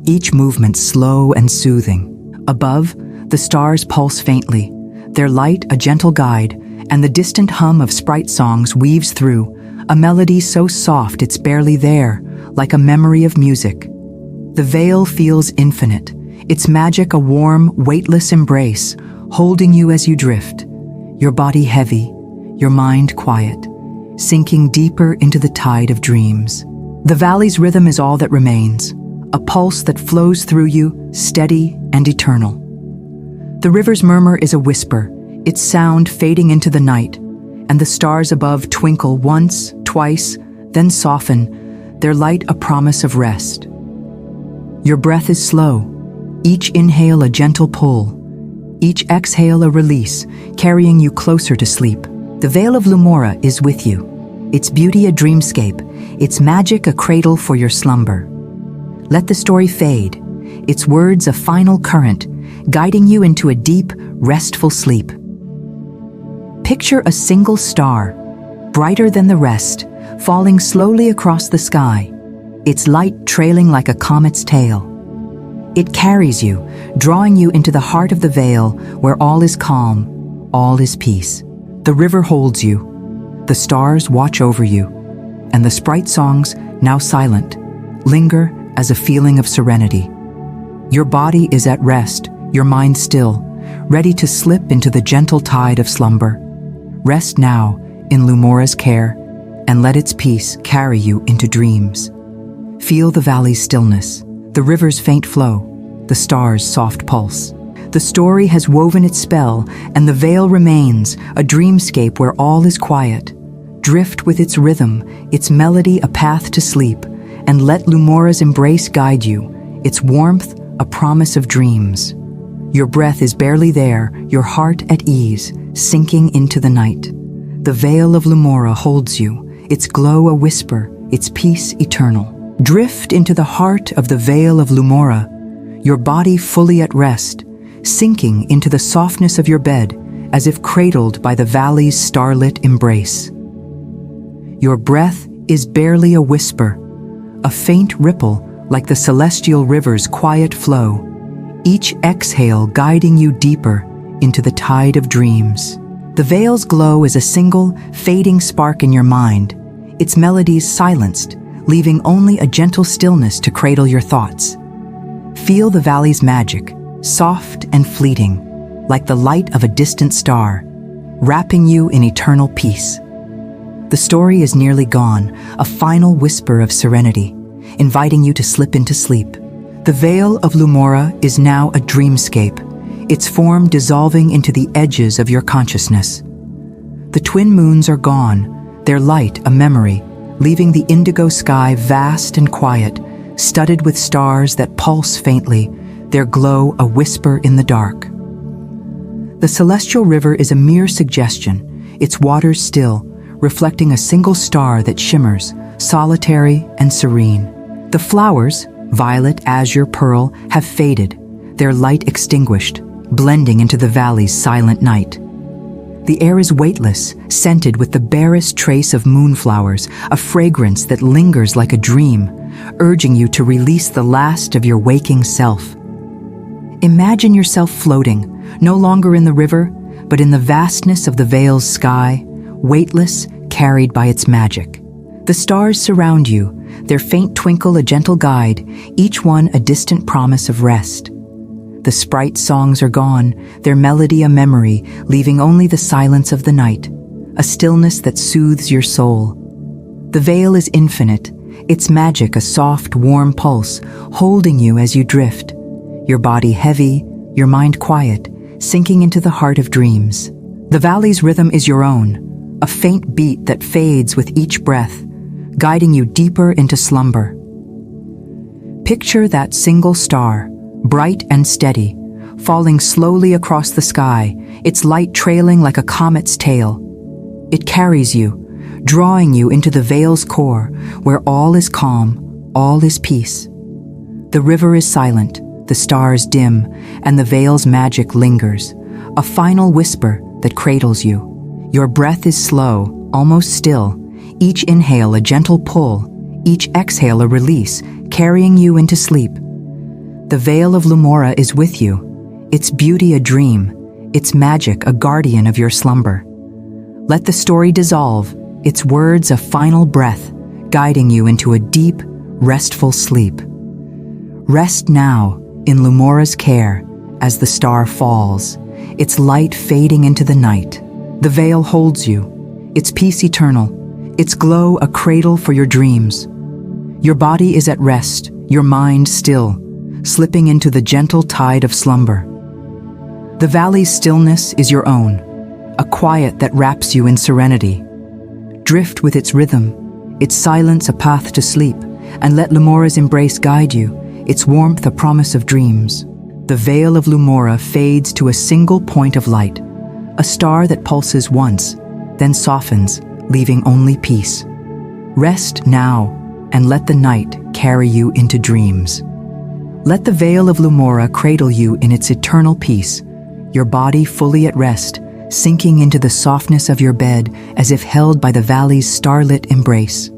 A: each movement slow and soothing. Above, the stars pulse faintly, their light a gentle guide, and the distant hum of sprite songs weaves through, a melody so soft it's barely there, like a memory of music. The vale feels infinite, its magic a warm, weightless embrace, holding you as you drift, your body heavy, your mind quiet, sinking deeper into the tide of dreams. The valley's rhythm is all that remains, a pulse that flows through you, steady and eternal. The river's murmur is a whisper, its sound fading into the night, and the stars above twinkle once, twice, then soften, their light a promise of rest. Your breath is slow, each inhale a gentle pull, each exhale a release, carrying you closer to sleep. The Vale of Lumora is with you, its beauty a dreamscape, its magic a cradle for your slumber. Let the story fade, its words a final current, guiding you into a deep, restful sleep. Picture a single star, brighter than the rest, falling slowly across the sky, its light trailing like a comet's tail. It carries you, drawing you into the heart of the vale where all is calm, all is peace. The river holds you, the stars watch over you, and the sprite songs, now silent, linger as a feeling of serenity. Your body is at rest, your mind still, ready to slip into the gentle tide of slumber. Rest now in Lumora's care, and let its peace carry you into dreams. Feel the valley's stillness, the river's faint flow, the stars' soft pulse. The story has woven its spell, and the vale remains, a dreamscape where all is quiet. Drift with its rhythm, its melody a path to sleep, and let Lumora's embrace guide you, its warmth a promise of dreams. Your breath is barely there, your heart at ease, sinking into the night. The Vale of Lumora holds you, its glow a whisper, its peace eternal. Drift into the heart of the Vale of Lumora, your body fully at rest, sinking into the softness of your bed as if cradled by the valley's starlit embrace. Your breath is barely a whisper, a faint ripple like the celestial river's quiet flow, each exhale guiding you deeper into the tide of dreams. The vale's glow is a single, fading spark in your mind, its melodies silenced, leaving only a gentle stillness to cradle your thoughts. Feel the valley's magic, soft and fleeting, like the light of a distant star, wrapping you in eternal peace. The story is nearly gone, a final whisper of serenity, inviting you to slip into sleep. The Vale of Lumora is now a dreamscape, its form dissolving into the edges of your consciousness. The twin moons are gone, their light a memory, leaving the indigo sky vast and quiet, studded with stars that pulse faintly, their glow a whisper in the dark. The celestial river is a mere suggestion, its waters still, reflecting a single star that shimmers, solitary and serene. The flowers, violet, azure, pearl, have faded, their light extinguished, blending into the valley's silent night. The air is weightless, scented with the barest trace of moonflowers, a fragrance that lingers like a dream, urging you to release the last of your waking self. Imagine yourself floating, no longer in the river, but in the vastness of the Vale's sky, weightless, carried by its magic. The stars surround you, their faint twinkle a gentle guide, each one a distant promise of rest. The sprite songs are gone, their melody a memory, leaving only the silence of the night, a stillness that soothes your soul. The Vale is infinite, its magic a soft, warm pulse, holding you as you drift, your body heavy, your mind quiet, sinking into the heart of dreams. The valley's rhythm is your own, a faint beat that fades with each breath, guiding you deeper into slumber. Picture that single star, bright and steady, falling slowly across the sky, its light trailing like a comet's tail. It carries you, drawing you into the Vale's core, where all is calm, all is peace. The river is silent, the stars dim, and the Vale's magic lingers, a final whisper that cradles you. Your breath is slow, almost still, each inhale a gentle pull, each exhale a release, carrying you into sleep. The Vale of Lumora is with you, its beauty a dream, its magic a guardian of your slumber. Let the story dissolve, its words a final breath, guiding you into a deep, restful sleep. Rest now in Lumora's care as the star falls, its light fading into the night. The Vale holds you, its peace eternal, its glow a cradle for your dreams. Your body is at rest, your mind still, slipping into the gentle tide of slumber. The valley's stillness is your own, a quiet that wraps you in serenity. Drift with its rhythm, its silence a path to sleep, and let Lumora's embrace guide you, its warmth a promise of dreams. The Vale of Lumora fades to a single point of light, a star that pulses once, then softens, leaving only peace. Rest now, and let the night carry you into dreams. Let the Vale of Lumora cradle you in its eternal peace, your body fully at rest, sinking into the softness of your bed as if held by the valley's starlit embrace.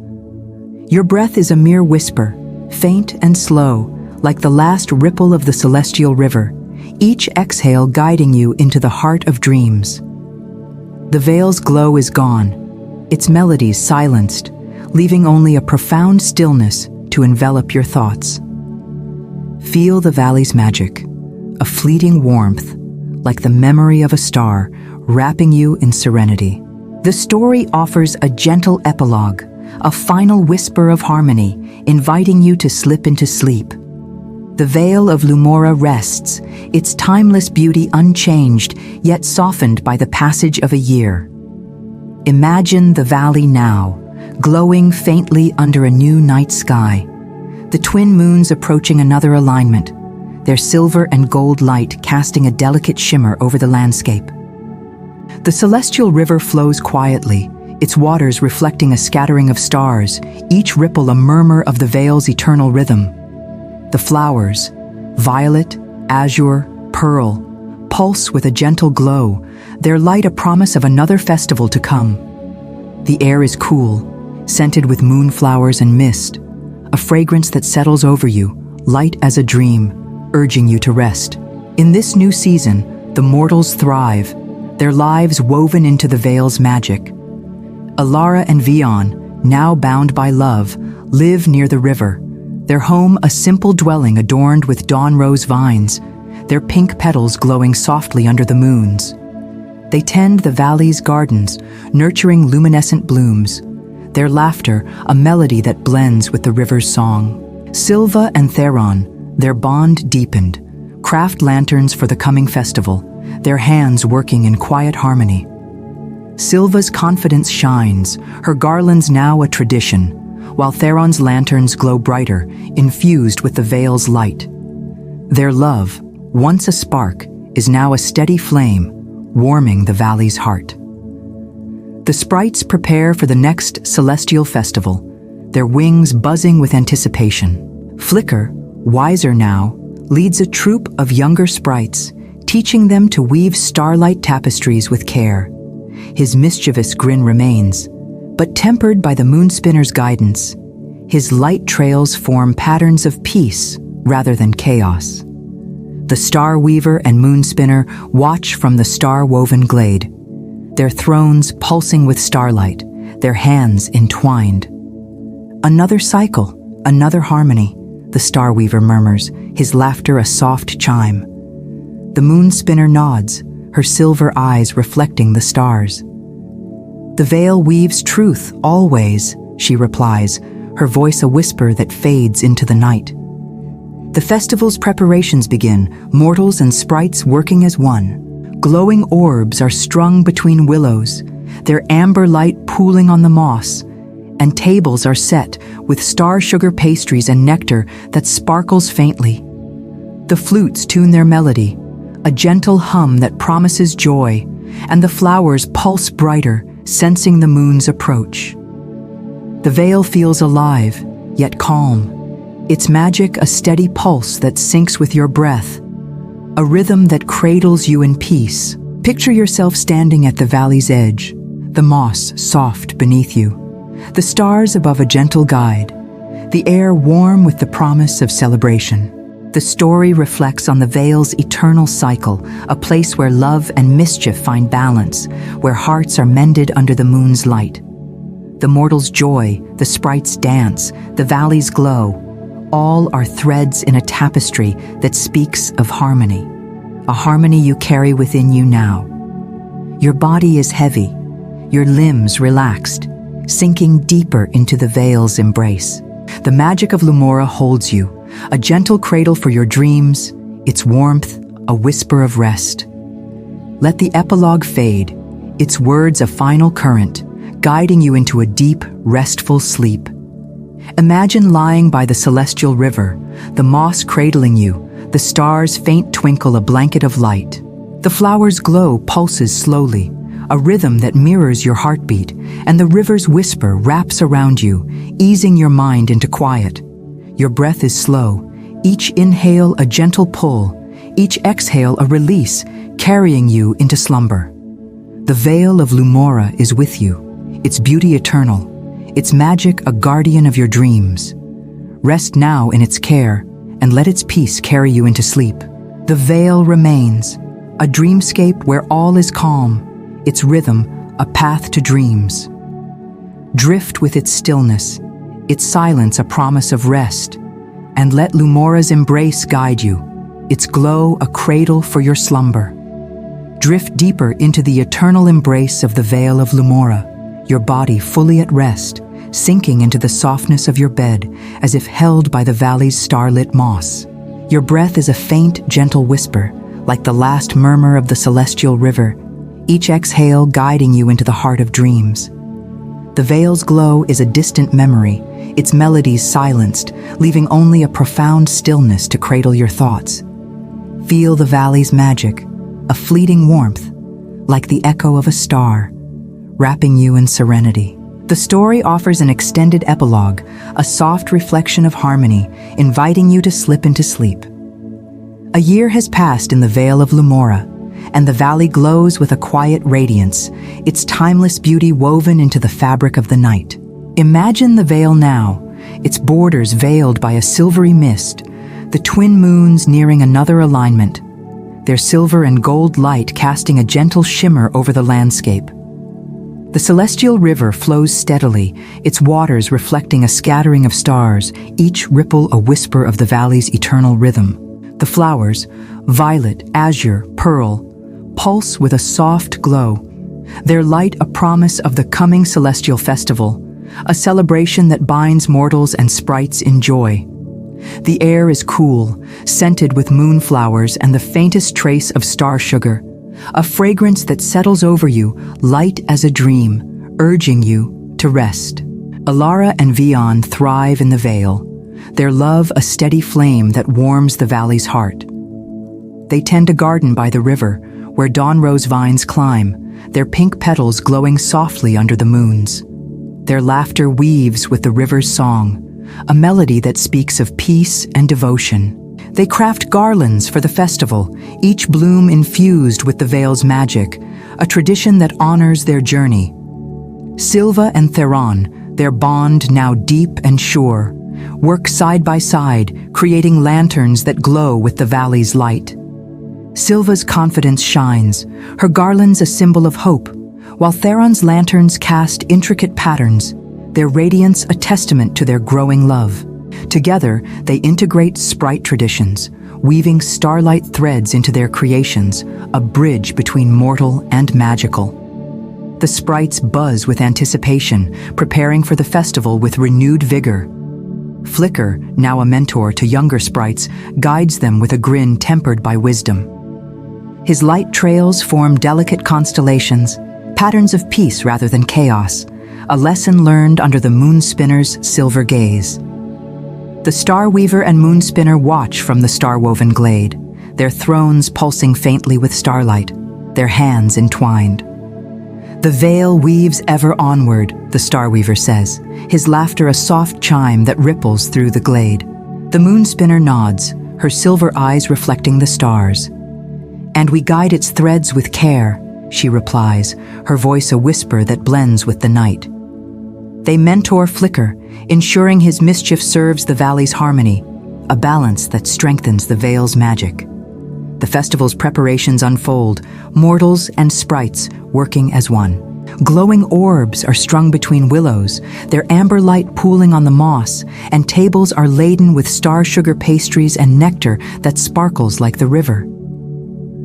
A: Your breath is a mere whisper, faint and slow, like the last ripple of the celestial river, each exhale guiding you into the heart of dreams. The Vale's glow is gone, its melodies silenced, leaving only a profound stillness to envelop your thoughts. Feel the valley's magic, a fleeting warmth, like the memory of a star, wrapping you in serenity. The story offers a gentle epilogue, a final whisper of harmony, inviting you to slip into sleep. The Vale of Lumora rests, its timeless beauty unchanged, yet softened by the passage of a year. Imagine the valley now, glowing faintly under a new night sky. The twin moons approaching another alignment, their silver and gold light casting a delicate shimmer over the landscape. The celestial river flows quietly, its waters reflecting a scattering of stars, each ripple a murmur of the Vale's eternal rhythm. The flowers, violet, azure, pearl, pulse with a gentle glow, their light a promise of another festival to come. The air is cool, scented with moonflowers and mist, a fragrance that settles over you, light as a dream, urging you to rest. In this new season, the mortals thrive, their lives woven into the Vale's magic. Elara and Vion, now bound by love, live near the river, their home a simple dwelling adorned with dawn rose vines, their pink petals glowing softly under the moons. They tend the valley's gardens, nurturing luminescent blooms, their laughter a melody that blends with the river's song. Sylva and Theron, their bond deepened, craft lanterns for the coming festival, their hands working in quiet harmony. Sylva's confidence shines, her garlands now a tradition, while Theron's lanterns glow brighter, infused with the Vale's light. Their love, once a spark, is now a steady flame, warming the valley's heart. The sprites prepare for the next celestial festival, their wings buzzing with anticipation. Flicker, wiser now, leads a troupe of younger sprites, teaching them to weave starlight tapestries with care. his mischievous grin remains, but tempered by the moonspinner's guidance, his light trails form patterns of peace rather than chaos. The star weaver and moonspinner watch from the star-woven glade, their thrones pulsing with starlight, their hands entwined. Another cycle, another harmony, the star weaver murmurs, his laughter a soft chime. The moonspinner nods, her silver eyes reflecting the stars. The veil weaves truth always, she replies, her voice a whisper that fades into the night. The festival's preparations begin, mortals and sprites working as one. Glowing orbs are strung between willows, their amber light pooling on the moss, and tables are set with star sugar pastries and nectar that sparkles faintly. The flutes tune their melody, a gentle hum that promises joy, and the flowers pulse brighter, sensing the moon's approach. The veil feels alive, yet calm. Its magic a steady pulse that syncs with your breath, a rhythm that cradles you in peace. Picture yourself standing at the valley's edge, the moss soft beneath you, the stars above a gentle guide, the air warm with the promise of celebration. The story reflects on the veil's eternal cycle, a place where love and mischief find balance, where hearts are mended under the moon's light. The mortal's joy, the sprite's dance, the valley's glow, all are threads in a tapestry that speaks of harmony, a harmony you carry within you now. Your body is heavy, your limbs relaxed, sinking deeper into the veil's embrace. The magic of Lumora holds you, a gentle cradle for your dreams, its warmth a whisper of rest. Let the epilogue fade, its words a final current, guiding you into a deep, restful sleep. Imagine lying by the celestial river, the moss cradling you, the stars' faint twinkle a blanket of light. The flowers' glow pulses slowly, a rhythm that mirrors your heartbeat, and the river's whisper wraps around you, easing your mind into quiet. Your breath is slow, each inhale a gentle pull, each exhale a release, carrying you into slumber. The Vale of Lumora is with you, its beauty eternal, its magic a guardian of your dreams. Rest now in its care, and let its peace carry you into sleep. The Vale remains, a dreamscape where all is calm, its rhythm a path to dreams. Drift with its stillness, its silence a promise of rest, and let Lumora's embrace guide you, its glow a cradle for your slumber. Drift deeper into the eternal embrace of the Vale of Lumora, your body fully at rest, sinking into the softness of your bed as if held by the valley's starlit moss. Your breath is a faint, gentle whisper, like the last murmur of the celestial river, each exhale guiding you into the heart of dreams. The Vale's glow is a distant memory, its melodies silenced, leaving only a profound stillness to cradle your thoughts. Feel the valley's magic, a fleeting warmth, like the echo of a star, wrapping you in serenity. The story offers an extended epilogue, a soft reflection of harmony, inviting you to slip into sleep. A year has passed in the Vale of Lumora, and the valley glows with a quiet radiance, its timeless beauty woven into the fabric of the night. Imagine the Vale now, its borders veiled by a silvery mist, the twin moons nearing another alignment, their silver and gold light casting a gentle shimmer over the landscape. The celestial river flows steadily, its waters reflecting a scattering of stars, each ripple a whisper of the valley's eternal rhythm. The flowers, violet, azure, pearl, pulse with a soft glow, their light a promise of the coming celestial festival, a celebration that binds mortals and sprites in joy. The air is cool, scented with moonflowers and the faintest trace of star sugar, a fragrance that settles over you, light as a dream, urging you to rest. Elara and Vion thrive in the Vale, their love a steady flame that warms the valley's heart. They tend a garden by the river, where dawn rose vines climb, their pink petals glowing softly under the moons. Their laughter weaves with the river's song, a melody that speaks of peace and devotion. They craft garlands for the festival, each bloom infused with the Vale's magic, a tradition that honors their journey. Sylva and Theron, their bond now deep and sure, work side by side, creating lanterns that glow with the valley's light. Sylva's confidence shines, her garlands a symbol of hope, while Theron's lanterns cast intricate patterns, their radiance a testament to their growing love. Together, they integrate sprite traditions, weaving starlight threads into their creations, a bridge between mortal and magical. The sprites buzz with anticipation, preparing for the festival with renewed vigor. Flicker, now a mentor to younger sprites, guides them with a grin tempered by wisdom. His light trails form delicate constellations, patterns of peace rather than chaos, a lesson learned under the moonspinner's silver gaze. The Star Weaver and Moonspinner watch from the star-woven glade, their thrones pulsing faintly with starlight, their hands entwined. The veil weaves ever onward, the Star Weaver says, his laughter a soft chime that ripples through the glade. The Moonspinner nods, her silver eyes reflecting the stars. And we guide its threads with care, she replies, her voice a whisper that blends with the night. They mentor Flicker, ensuring his mischief serves the valley's harmony, a balance that strengthens the Vale's magic. The festival's preparations unfold, mortals and sprites working as one. Glowing orbs are strung between willows, their amber light pooling on the moss, and tables are laden with star sugar pastries and nectar that sparkles like the river.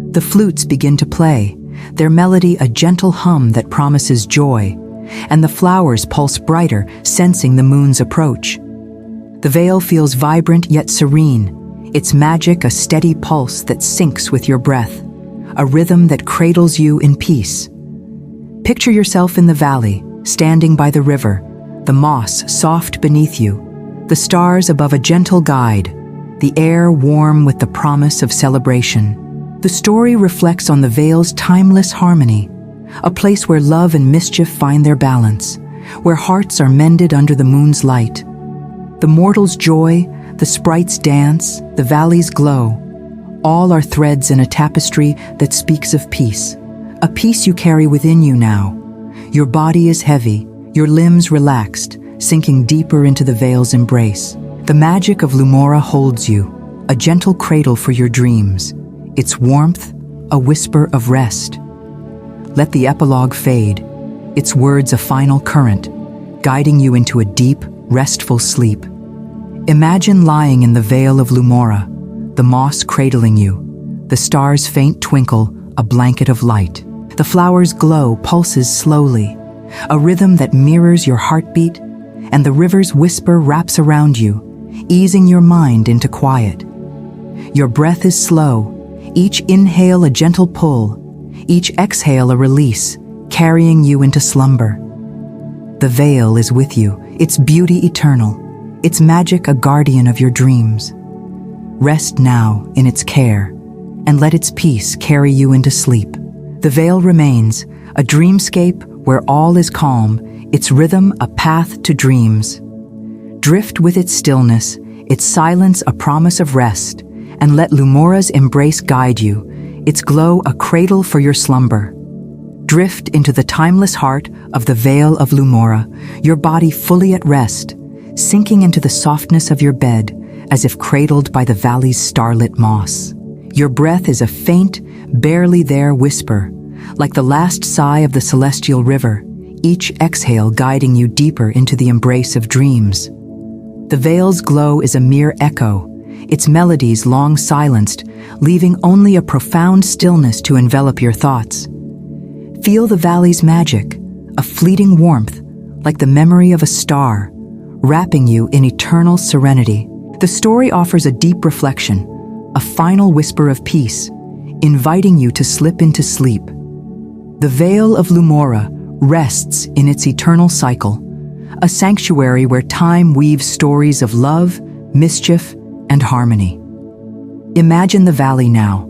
A: The flutes begin to play, their melody a gentle hum that promises joy, and the flowers pulse brighter, sensing the moon's approach. The Vale feels vibrant yet serene, its magic a steady pulse that syncs with your breath, a rhythm that cradles you in peace. Picture yourself in the valley, standing by the river, the moss soft beneath you, the stars above a gentle guide, the air warm with the promise of celebration. The story reflects on the Vale's timeless harmony, a place where love and mischief find their balance, where hearts are mended under the moon's light. The mortal's joy, the sprite's dance, the valley's glow, all are threads in a tapestry that speaks of peace, a peace you carry within you now. Your body is heavy, your limbs relaxed, sinking deeper into the Vale's embrace. The magic of Lumora holds you, a gentle cradle for your dreams, its warmth a whisper of rest. Let the epilogue fade, its words a final current, guiding you into a deep, restful sleep. Imagine lying in the Vale of Lumora, the moss cradling you, the stars' faint twinkle, a blanket of light. The flowers' glow pulses slowly, a rhythm that mirrors your heartbeat, and the river's whisper wraps around you, easing your mind into quiet. Your breath is slow, each inhale a gentle pull, each exhale a release, carrying you into slumber. The Vale is with you, its beauty eternal, its magic a guardian of your dreams. Rest now in its care, and let its peace carry you into sleep. The Vale remains, a dreamscape where all is calm, its rhythm a path to dreams. Drift with its stillness, its silence a promise of rest, and let Lumora's embrace guide you, its glow a cradle for your slumber. Drift into the timeless heart of the Vale of Lumora, your body fully at rest, sinking into the softness of your bed as if cradled by the valley's starlit moss. Your breath is a faint, barely there whisper, like the last sigh of the celestial river, each exhale guiding you deeper into the embrace of dreams. The Vale's glow is a mere echo, its melodies long silenced, leaving only a profound stillness to envelop your thoughts. Feel the valley's magic, a fleeting warmth, like the memory of a star, wrapping you in eternal serenity. The story offers a deep reflection, a final whisper of peace, inviting you to slip into sleep. The Vale of Lumora rests in its eternal cycle, a sanctuary where time weaves stories of love, mischief, and harmony. Imagine the valley now,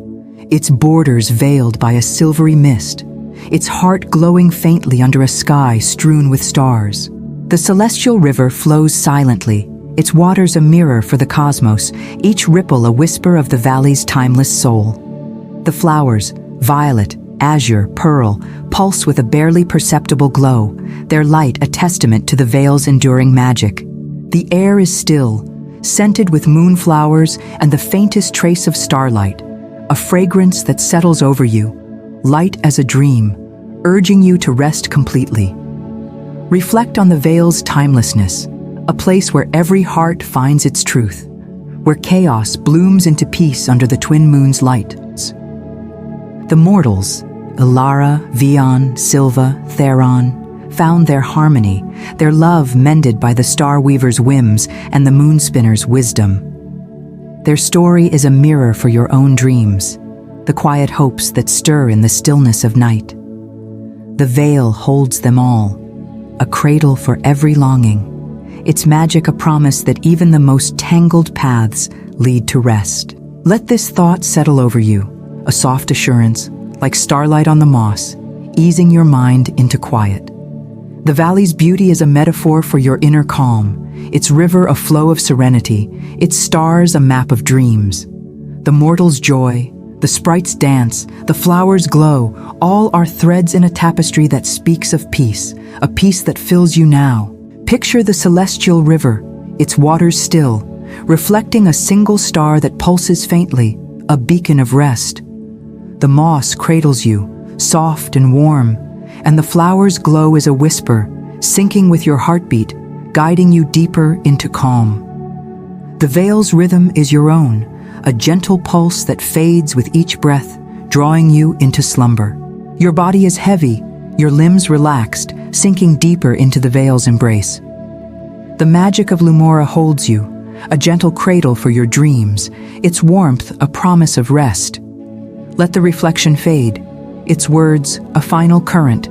A: its borders veiled by a silvery mist, its heart glowing faintly under a sky strewn with stars. The celestial river flows silently, its waters a mirror for the cosmos, each ripple a whisper of the valley's timeless soul. The flowers, violet, azure, pearl, pulse with a barely perceptible glow, their light a testament to the vale's enduring magic. The air is still, scented with moonflowers and the faintest trace of starlight, a fragrance that settles over you, light as a dream, urging you to rest completely. Reflect on the vale's timelessness, a place where every heart finds its truth, where chaos blooms into peace under the twin moon's lights. The mortals, Elara, Vion, Sylva, Theron, found their harmony, their love mended by the star weaver's whims and the moon spinner's wisdom. Their story is a mirror for your own dreams, the quiet hopes that stir in the stillness of night. The veil holds them all, a cradle for every longing, its magic a promise that even the most tangled paths lead to rest. Let this thought settle over you, a soft assurance, like starlight on the moss, easing your mind into quiet. The valley's beauty is a metaphor for your inner calm, its river a flow of serenity, its stars a map of dreams. The mortal's joy, the sprite's dance, the flower's glow, all are threads in a tapestry that speaks of peace, a peace that fills you now. Picture the celestial river, its waters still, reflecting a single star that pulses faintly, a beacon of rest. The moss cradles you, soft and warm, and the flower's glow is a whisper, syncing with your heartbeat, guiding you deeper into calm. The vale's rhythm is your own, a gentle pulse that fades with each breath, drawing you into slumber. Your body is heavy, your limbs relaxed, sinking deeper into the vale's embrace. The magic of Lumora holds you, a gentle cradle for your dreams, its warmth a promise of rest. Let the reflection fade, its words a final current,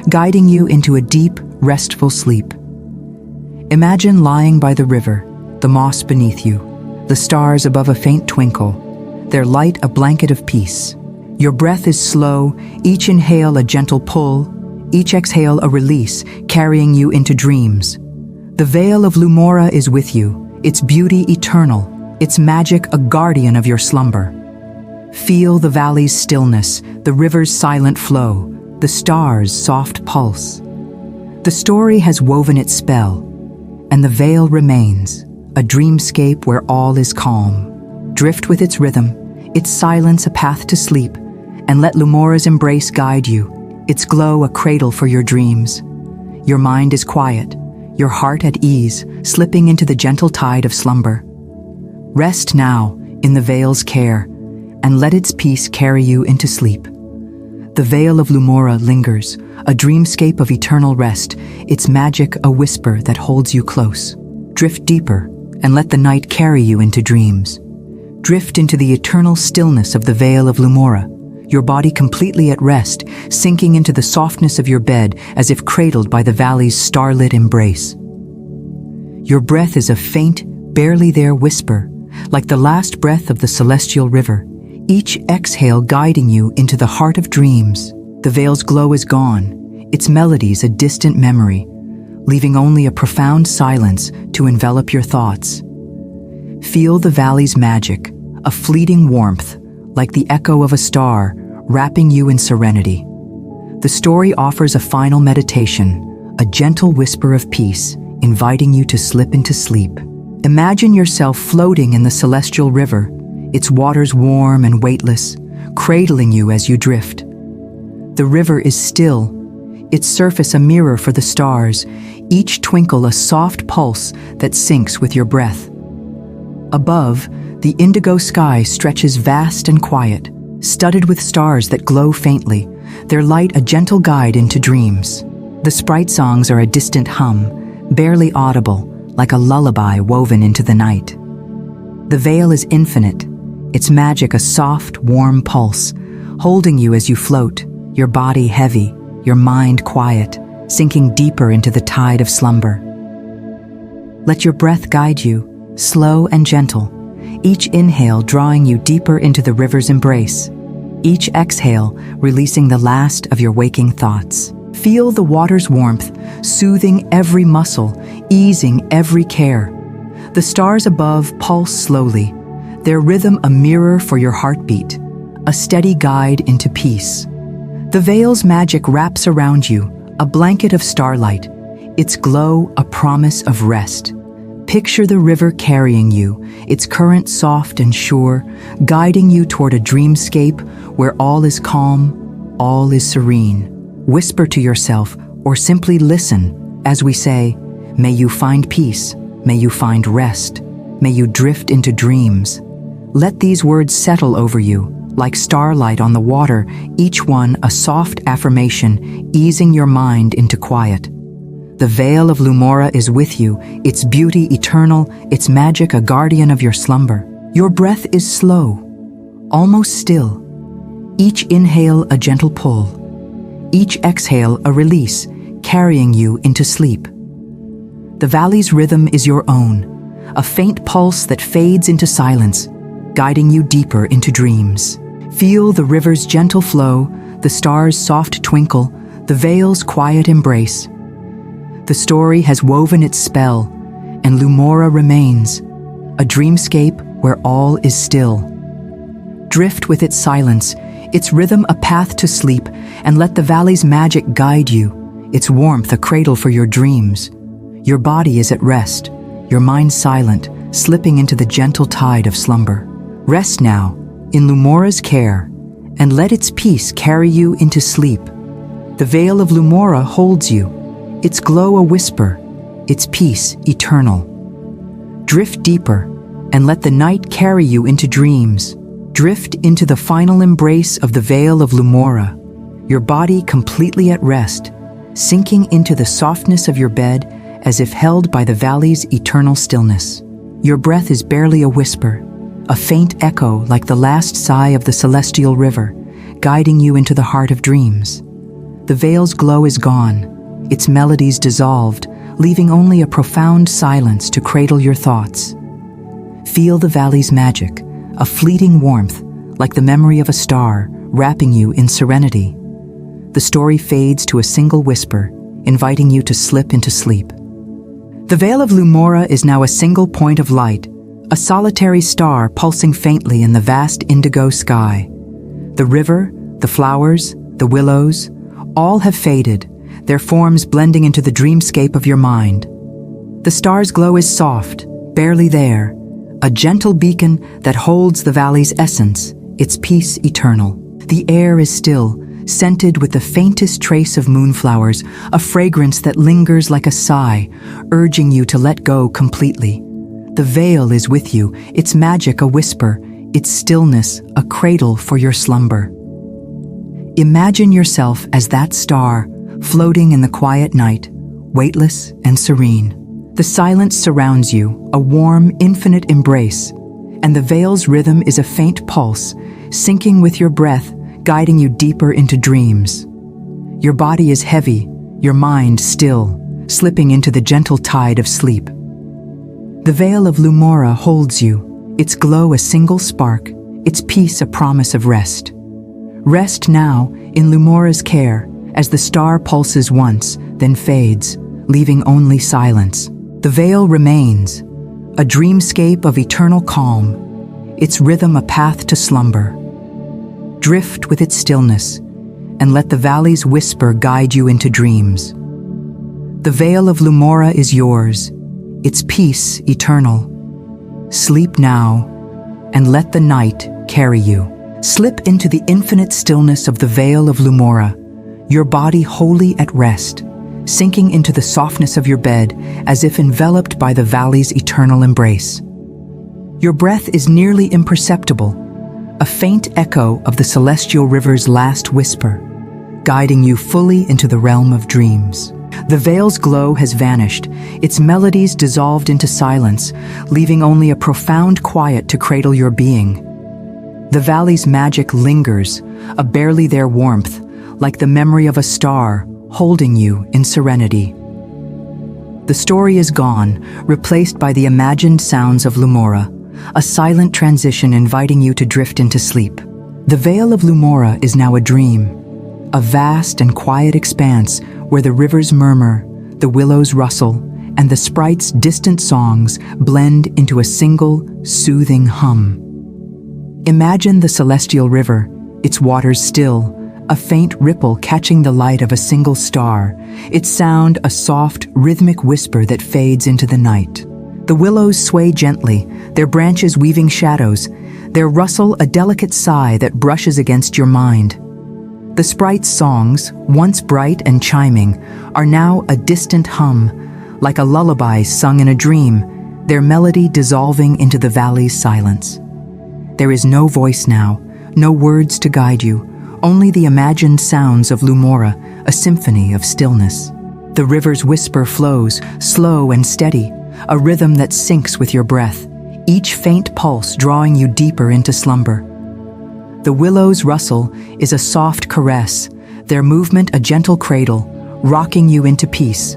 A: guiding you into a deep, restful sleep. Imagine lying by the river, the moss beneath you, the stars above a faint twinkle, their light a blanket of peace. Your breath is slow, each inhale a gentle pull, each exhale a release, carrying you into dreams. The Vale of Lumora is with you, its beauty eternal, its magic a guardian of your slumber. Feel the valley's stillness, the river's silent flow, the stars' soft pulse. The story has woven its spell, and the vale remains, a dreamscape where all is calm. Drift with its rhythm, its silence a path to sleep, and let Lumora's embrace guide you, its glow a cradle for your dreams. Your mind is quiet, your heart at ease, slipping into the gentle tide of slumber. Rest now in the vale's care, and let its peace carry you into sleep. The Vale of Lumora lingers, a dreamscape of eternal rest, its magic a whisper that holds you close. Drift deeper, and let the night carry you into dreams. Drift into the eternal stillness of the Vale of Lumora, your body completely at rest, sinking into the softness of your bed as if cradled by the valley's starlit embrace. Your breath is a faint, barely there whisper, like the last breath of the celestial river, each exhale guiding you into the heart of dreams. The vale's glow is gone, its melodies a distant memory, leaving only a profound silence to envelop your thoughts. Feel the valley's magic, a fleeting warmth, like the echo of a star, wrapping you in serenity. The story offers a final meditation, a gentle whisper of peace, inviting you to slip into sleep. Imagine yourself floating in the celestial river, its waters warm and weightless, cradling you as you drift. The river is still, its surface a mirror for the stars, each twinkle a soft pulse that syncs with your breath. Above, the indigo sky stretches vast and quiet, studded with stars that glow faintly, their light a gentle guide into dreams. The sprite songs are a distant hum, barely audible, like a lullaby woven into the night. The vale is infinite, its magic a soft, warm pulse, holding you as you float, your body heavy, your mind quiet, sinking deeper into the tide of slumber. Let your breath guide you, slow and gentle, each inhale drawing you deeper into the river's embrace, each exhale releasing the last of your waking thoughts. Feel the water's warmth, soothing every muscle, easing every care. The stars above pulse slowly, their rhythm a mirror for your heartbeat, a steady guide into peace. The veil's magic wraps around you, a blanket of starlight, its glow a promise of rest. Picture the river carrying you, its current soft and sure, guiding you toward a dreamscape where all is calm, all is serene. Whisper to yourself or simply listen as we say, may you find peace, may you find rest, may you drift into dreams. Let these words settle over you, like starlight on the water, each one a soft affirmation, easing your mind into quiet. The Vale of Lumora is with you, its beauty eternal, its magic a guardian of your slumber. Your breath is slow, almost still. Each inhale a gentle pull, each exhale a release, carrying you into sleep. The valley's rhythm is your own, a faint pulse that fades into silence, guiding you deeper into dreams. Feel the river's gentle flow, the stars' soft twinkle, the vale's quiet embrace. The story has woven its spell, and Lumora remains, a dreamscape where all is still. Drift with its silence, its rhythm a path to sleep, and let the valley's magic guide you, its warmth a cradle for your dreams. Your body is at rest, your mind silent, slipping into the gentle tide of slumber. Rest now, in Lumora's care, and let its peace carry you into sleep. The Vale of Lumora holds you, its glow a whisper, its peace eternal. Drift deeper, and let the night carry you into dreams. Drift into the final embrace of the Vale of Lumora, your body completely at rest, sinking into the softness of your bed as if held by the valley's eternal stillness. Your breath is barely a whisper, a faint echo like the last sigh of the celestial river, guiding you into the heart of dreams. The vale's glow is gone, its melodies dissolved, leaving only a profound silence to cradle your thoughts. Feel the valley's magic, a fleeting warmth, like the memory of a star, wrapping you in serenity. The story fades to a single whisper, inviting you to slip into sleep. The Vale of Lumora is now a single point of light, a solitary star pulsing faintly in the vast indigo sky. The river, the flowers, the willows, all have faded, their forms blending into the dreamscape of your mind. The star's glow is soft, barely there, a gentle beacon that holds the valley's essence, its peace eternal. The air is still, scented with the faintest trace of moonflowers, a fragrance that lingers like a sigh, urging you to let go completely. The veil is with you, its magic a whisper, its stillness a cradle for your slumber. Imagine yourself as that star, floating in the quiet night, weightless and serene. The silence surrounds you, a warm, infinite embrace, and the veil's rhythm is a faint pulse, syncing with your breath, guiding you deeper into dreams. Your body is heavy, your mind still, slipping into the gentle tide of sleep. The Vale of Lumora holds you, its glow a single spark, its peace a promise of rest. Rest now in Lumora's care, as the star pulses once, then fades, leaving only silence. The veil remains, a dreamscape of eternal calm, its rhythm a path to slumber. Drift with its stillness, and let the valley's whisper guide you into dreams. The Vale of Lumora is yours, its peace eternal. Sleep now, and let the night carry you. Slip into the infinite stillness of the Vale of Lumora, your body wholly at rest, sinking into the softness of your bed as if enveloped by the valley's eternal embrace. Your breath is nearly imperceptible, a faint echo of the celestial river's last whisper, guiding you fully into the realm of dreams. The vale's glow has vanished, its melodies dissolved into silence, leaving only a profound quiet to cradle your being. The valley's magic lingers, a barely there warmth, like the memory of a star, holding you in serenity. The story is gone, replaced by the imagined sounds of Lumora, a silent transition inviting you to drift into sleep. The Vale of Lumora is now a dream, a vast and quiet expanse where the rivers murmur, the willows rustle, and the sprites' distant songs blend into a single, soothing hum. Imagine the celestial river, its waters still, a faint ripple catching the light of a single star, its sound a soft, rhythmic whisper that fades into the night. The willows sway gently, their branches weaving shadows, their rustle a delicate sigh that brushes against your mind. The sprites' songs, once bright and chiming, are now a distant hum, like a lullaby sung in a dream, their melody dissolving into the valley's silence. There is no voice now, no words to guide you, only the imagined sounds of Lumora, a symphony of stillness. The river's whisper flows, slow and steady, a rhythm that syncs with your breath, each faint pulse drawing you deeper into slumber. The willow's rustle is a soft caress, their movement a gentle cradle, rocking you into peace.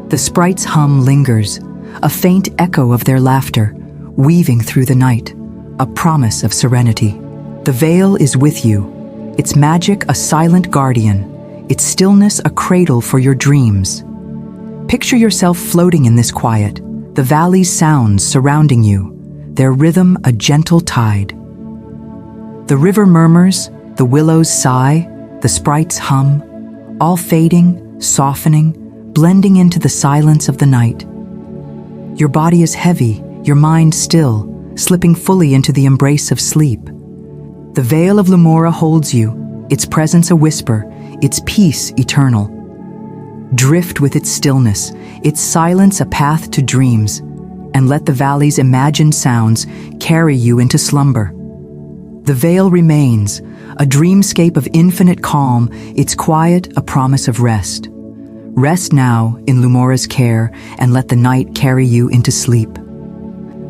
A: The sprites' hum lingers, a faint echo of their laughter, weaving through the night, a promise of serenity. The veil is with you, its magic a silent guardian, its stillness a cradle for your dreams. Picture yourself floating in this quiet, the valley's sounds surrounding you, their rhythm a gentle tide. The river murmurs, the willows sigh, the sprites hum, all fading, softening, blending into the silence of the night. Your body is heavy, your mind still, slipping fully into the embrace of sleep. The Vale of Lumora holds you, its presence a whisper, its peace eternal. Drift with its stillness, its silence a path to dreams, and let the valley's imagined sounds carry you into slumber. The Vale remains, a dreamscape of infinite calm, its quiet a promise of rest. Rest now in Lumora's care and let the night carry you into sleep.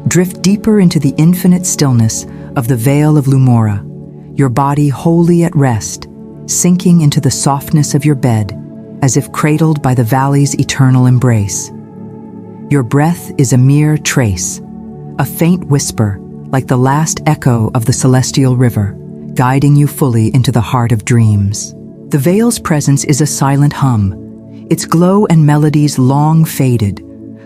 A: Drift deeper into the infinite stillness of the Vale of Lumora, your body wholly at rest, sinking into the softness of your bed, as if cradled by the valley's eternal embrace. Your breath is a mere trace, a faint whisper, like the last echo of the celestial river, guiding you fully into the heart of dreams. The Vale's presence is a silent hum, its glow and melodies long faded,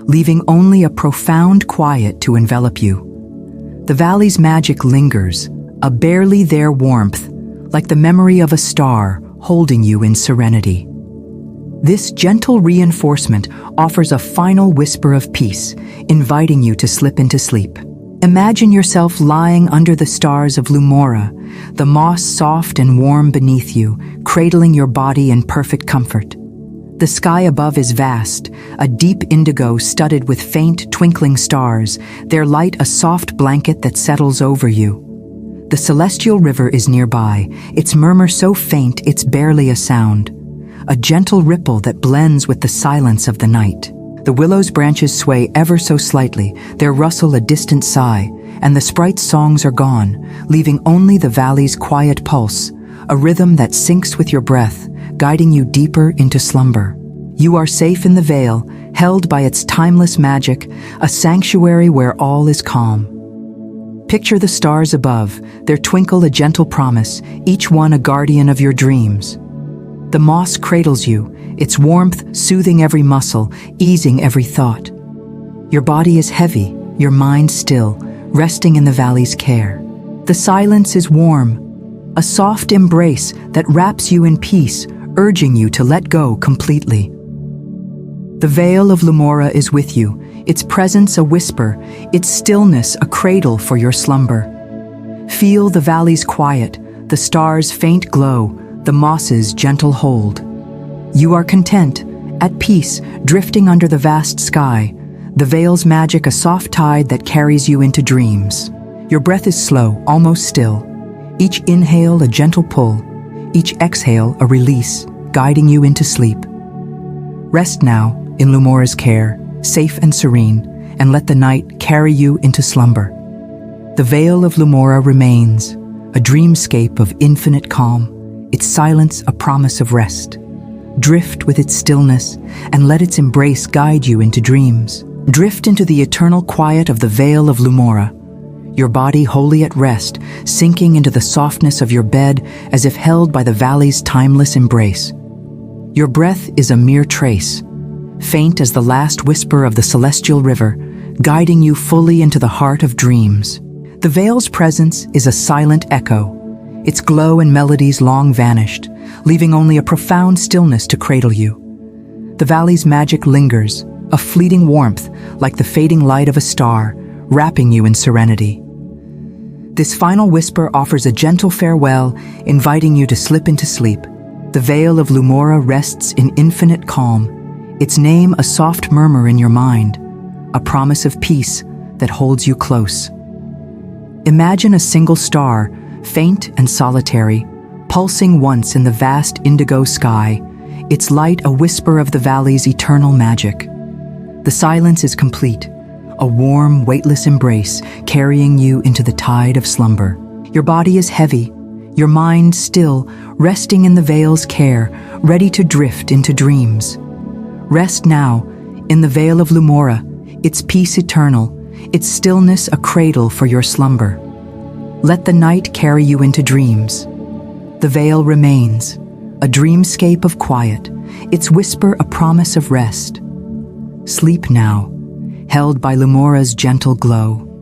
A: leaving only a profound quiet to envelop you. The valley's magic lingers, a barely there warmth, like the memory of a star holding you in serenity. This gentle reinforcement offers a final whisper of peace, inviting you to slip into sleep. Imagine yourself lying under the stars of Lumora, the moss soft and warm beneath you, cradling your body in perfect comfort. The sky above is vast, a deep indigo studded with faint, twinkling stars, their light a soft blanket that settles over you. The celestial river is nearby, its murmur so faint it's barely a sound, a gentle ripple that blends with the silence of the night. The willow's branches sway ever so slightly, their rustle a distant sigh, and the sprites' songs are gone, leaving only the valley's quiet pulse, a rhythm that syncs with your breath, guiding you deeper into slumber. You are safe in the Vale, held by its timeless magic, a sanctuary where all is calm. Picture the stars above, their twinkle a gentle promise, each one a guardian of your dreams. The moss cradles you, its warmth soothing every muscle, easing every thought. Your body is heavy, your mind still, resting in the valley's care. The silence is warm, a soft embrace that wraps you in peace, urging you to let go completely. The Vale of Lumora is with you, its presence a whisper, its stillness a cradle for your slumber. Feel the valley's quiet, the stars' faint glow, the moss's gentle hold. You are content, at peace, drifting under the vast sky, the Vale's magic a soft tide that carries you into dreams. Your breath is slow, almost still, each inhale a gentle pull, each exhale a release, guiding you into sleep. Rest now in Lumora's care, safe and serene, and let the night carry you into slumber. The Vale of Lumora remains, a dreamscape of infinite calm, its silence a promise of rest. Drift with its stillness, and let its embrace guide you into dreams. Drift into the eternal quiet of the Vale of Lumora, your body wholly at rest, sinking into the softness of your bed as if held by the valley's timeless embrace. Your breath is a mere trace, faint as the last whisper of the celestial river, guiding you fully into the heart of dreams. The Vale's presence is a silent echo, its glow and melodies long vanished, leaving only a profound stillness to cradle you. The valley's magic lingers, a fleeting warmth like the fading light of a star, wrapping you in serenity. This final whisper offers a gentle farewell, inviting you to slip into sleep. The Vale of Lumora rests in infinite calm, its name a soft murmur in your mind, a promise of peace that holds you close. Imagine a single star, faint and solitary, pulsing once in the vast indigo sky, its light a whisper of the valley's eternal magic. The silence is complete, a warm, weightless embrace carrying you into the tide of slumber. Your body is heavy, your mind still, resting in the Vale's care, ready to drift into dreams. Rest now, in the Vale of Lumora, its peace eternal, its stillness a cradle for your slumber. Let the night carry you into dreams. The Vale remains, a dreamscape of quiet, its whisper a promise of rest. Sleep now, held by Lumora's gentle glow.